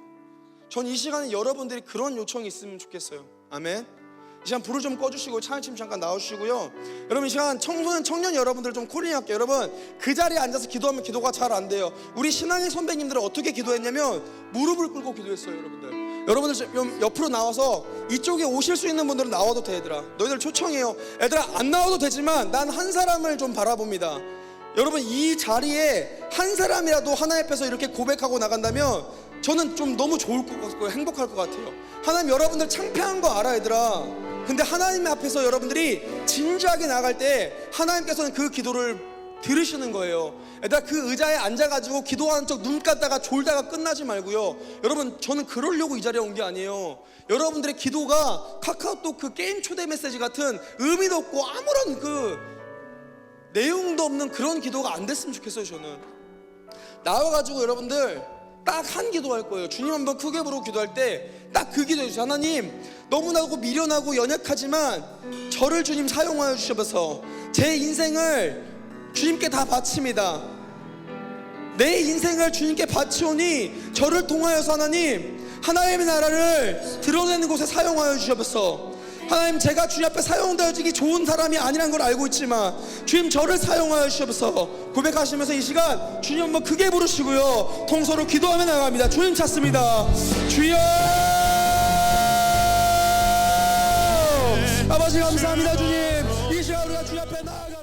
전 이 시간에 여러분들이 그런 요청이 있으면 좋겠어요. 아멘. 이 시간 불을 좀 꺼주시고 찬양팀 잠깐 나오시고요. 여러분, 이 시간 청년 여러분들 좀 코링할게요. 여러분, 그 자리에 앉아서 기도하면 기도가 잘 안 돼요. 우리 신앙의 선배님들은 어떻게 기도했냐면 무릎을 꿇고 기도했어요. 여러분들 좀 옆으로 나와서, 이쪽에 오실 수 있는 분들은 나와도 돼. 얘들아, 너희들 초청해요. 얘들아, 안 나와도 되지만 난 한 사람을 좀 바라봅니다. 여러분, 이 자리에 한 사람이라도 하나님 앞에서 이렇게 고백하고 나간다면 저는 좀 너무 좋을 것 같고 행복할 것 같아요. 하나님, 여러분들 창피한 거 알아, 얘들아. 근데 하나님 앞에서 여러분들이 진지하게 나갈 때 하나님께서는 그 기도를 들으시는 거예요. 얘들아, 그 의자에 앉아가지고 기도하는 척 눈 감다가 졸다가 끝나지 말고요. 여러분, 저는 그러려고 이 자리에 온 게 아니에요. 여러분들의 기도가 카카오톡 그 게임 초대 메시지 같은 의미도 없고 아무런 내용도 없는 그런 기도가 안 됐으면 좋겠어요. 저는 나와가지고 여러분들 딱 한 기도할 거예요. 주님 한번 크게 부르고 기도할 때 딱 그 기도 해주세요. 하나님, 너무나고 미련하고 연약하지만 저를 주님 사용하여 주셔서 제 인생을 주님께 다 바칩니다. 내 인생을 주님께 바치오니 저를 통하여서 하나님의 나라를 드러내는 곳에 사용하여 주셔서 하나님, 제가 주님 앞에 사용되어지기 좋은 사람이 아니란 걸 알고 있지만 주님 저를 사용하여 주셔서 고백하시면서 이 시간 주님 한번 크게 부르시고요, 통서로 기도하며 나갑니다. 주님 찾습니다. 주여, 아버지 감사합니다. 주님, 이 시간 우리가 주님 앞에 나아가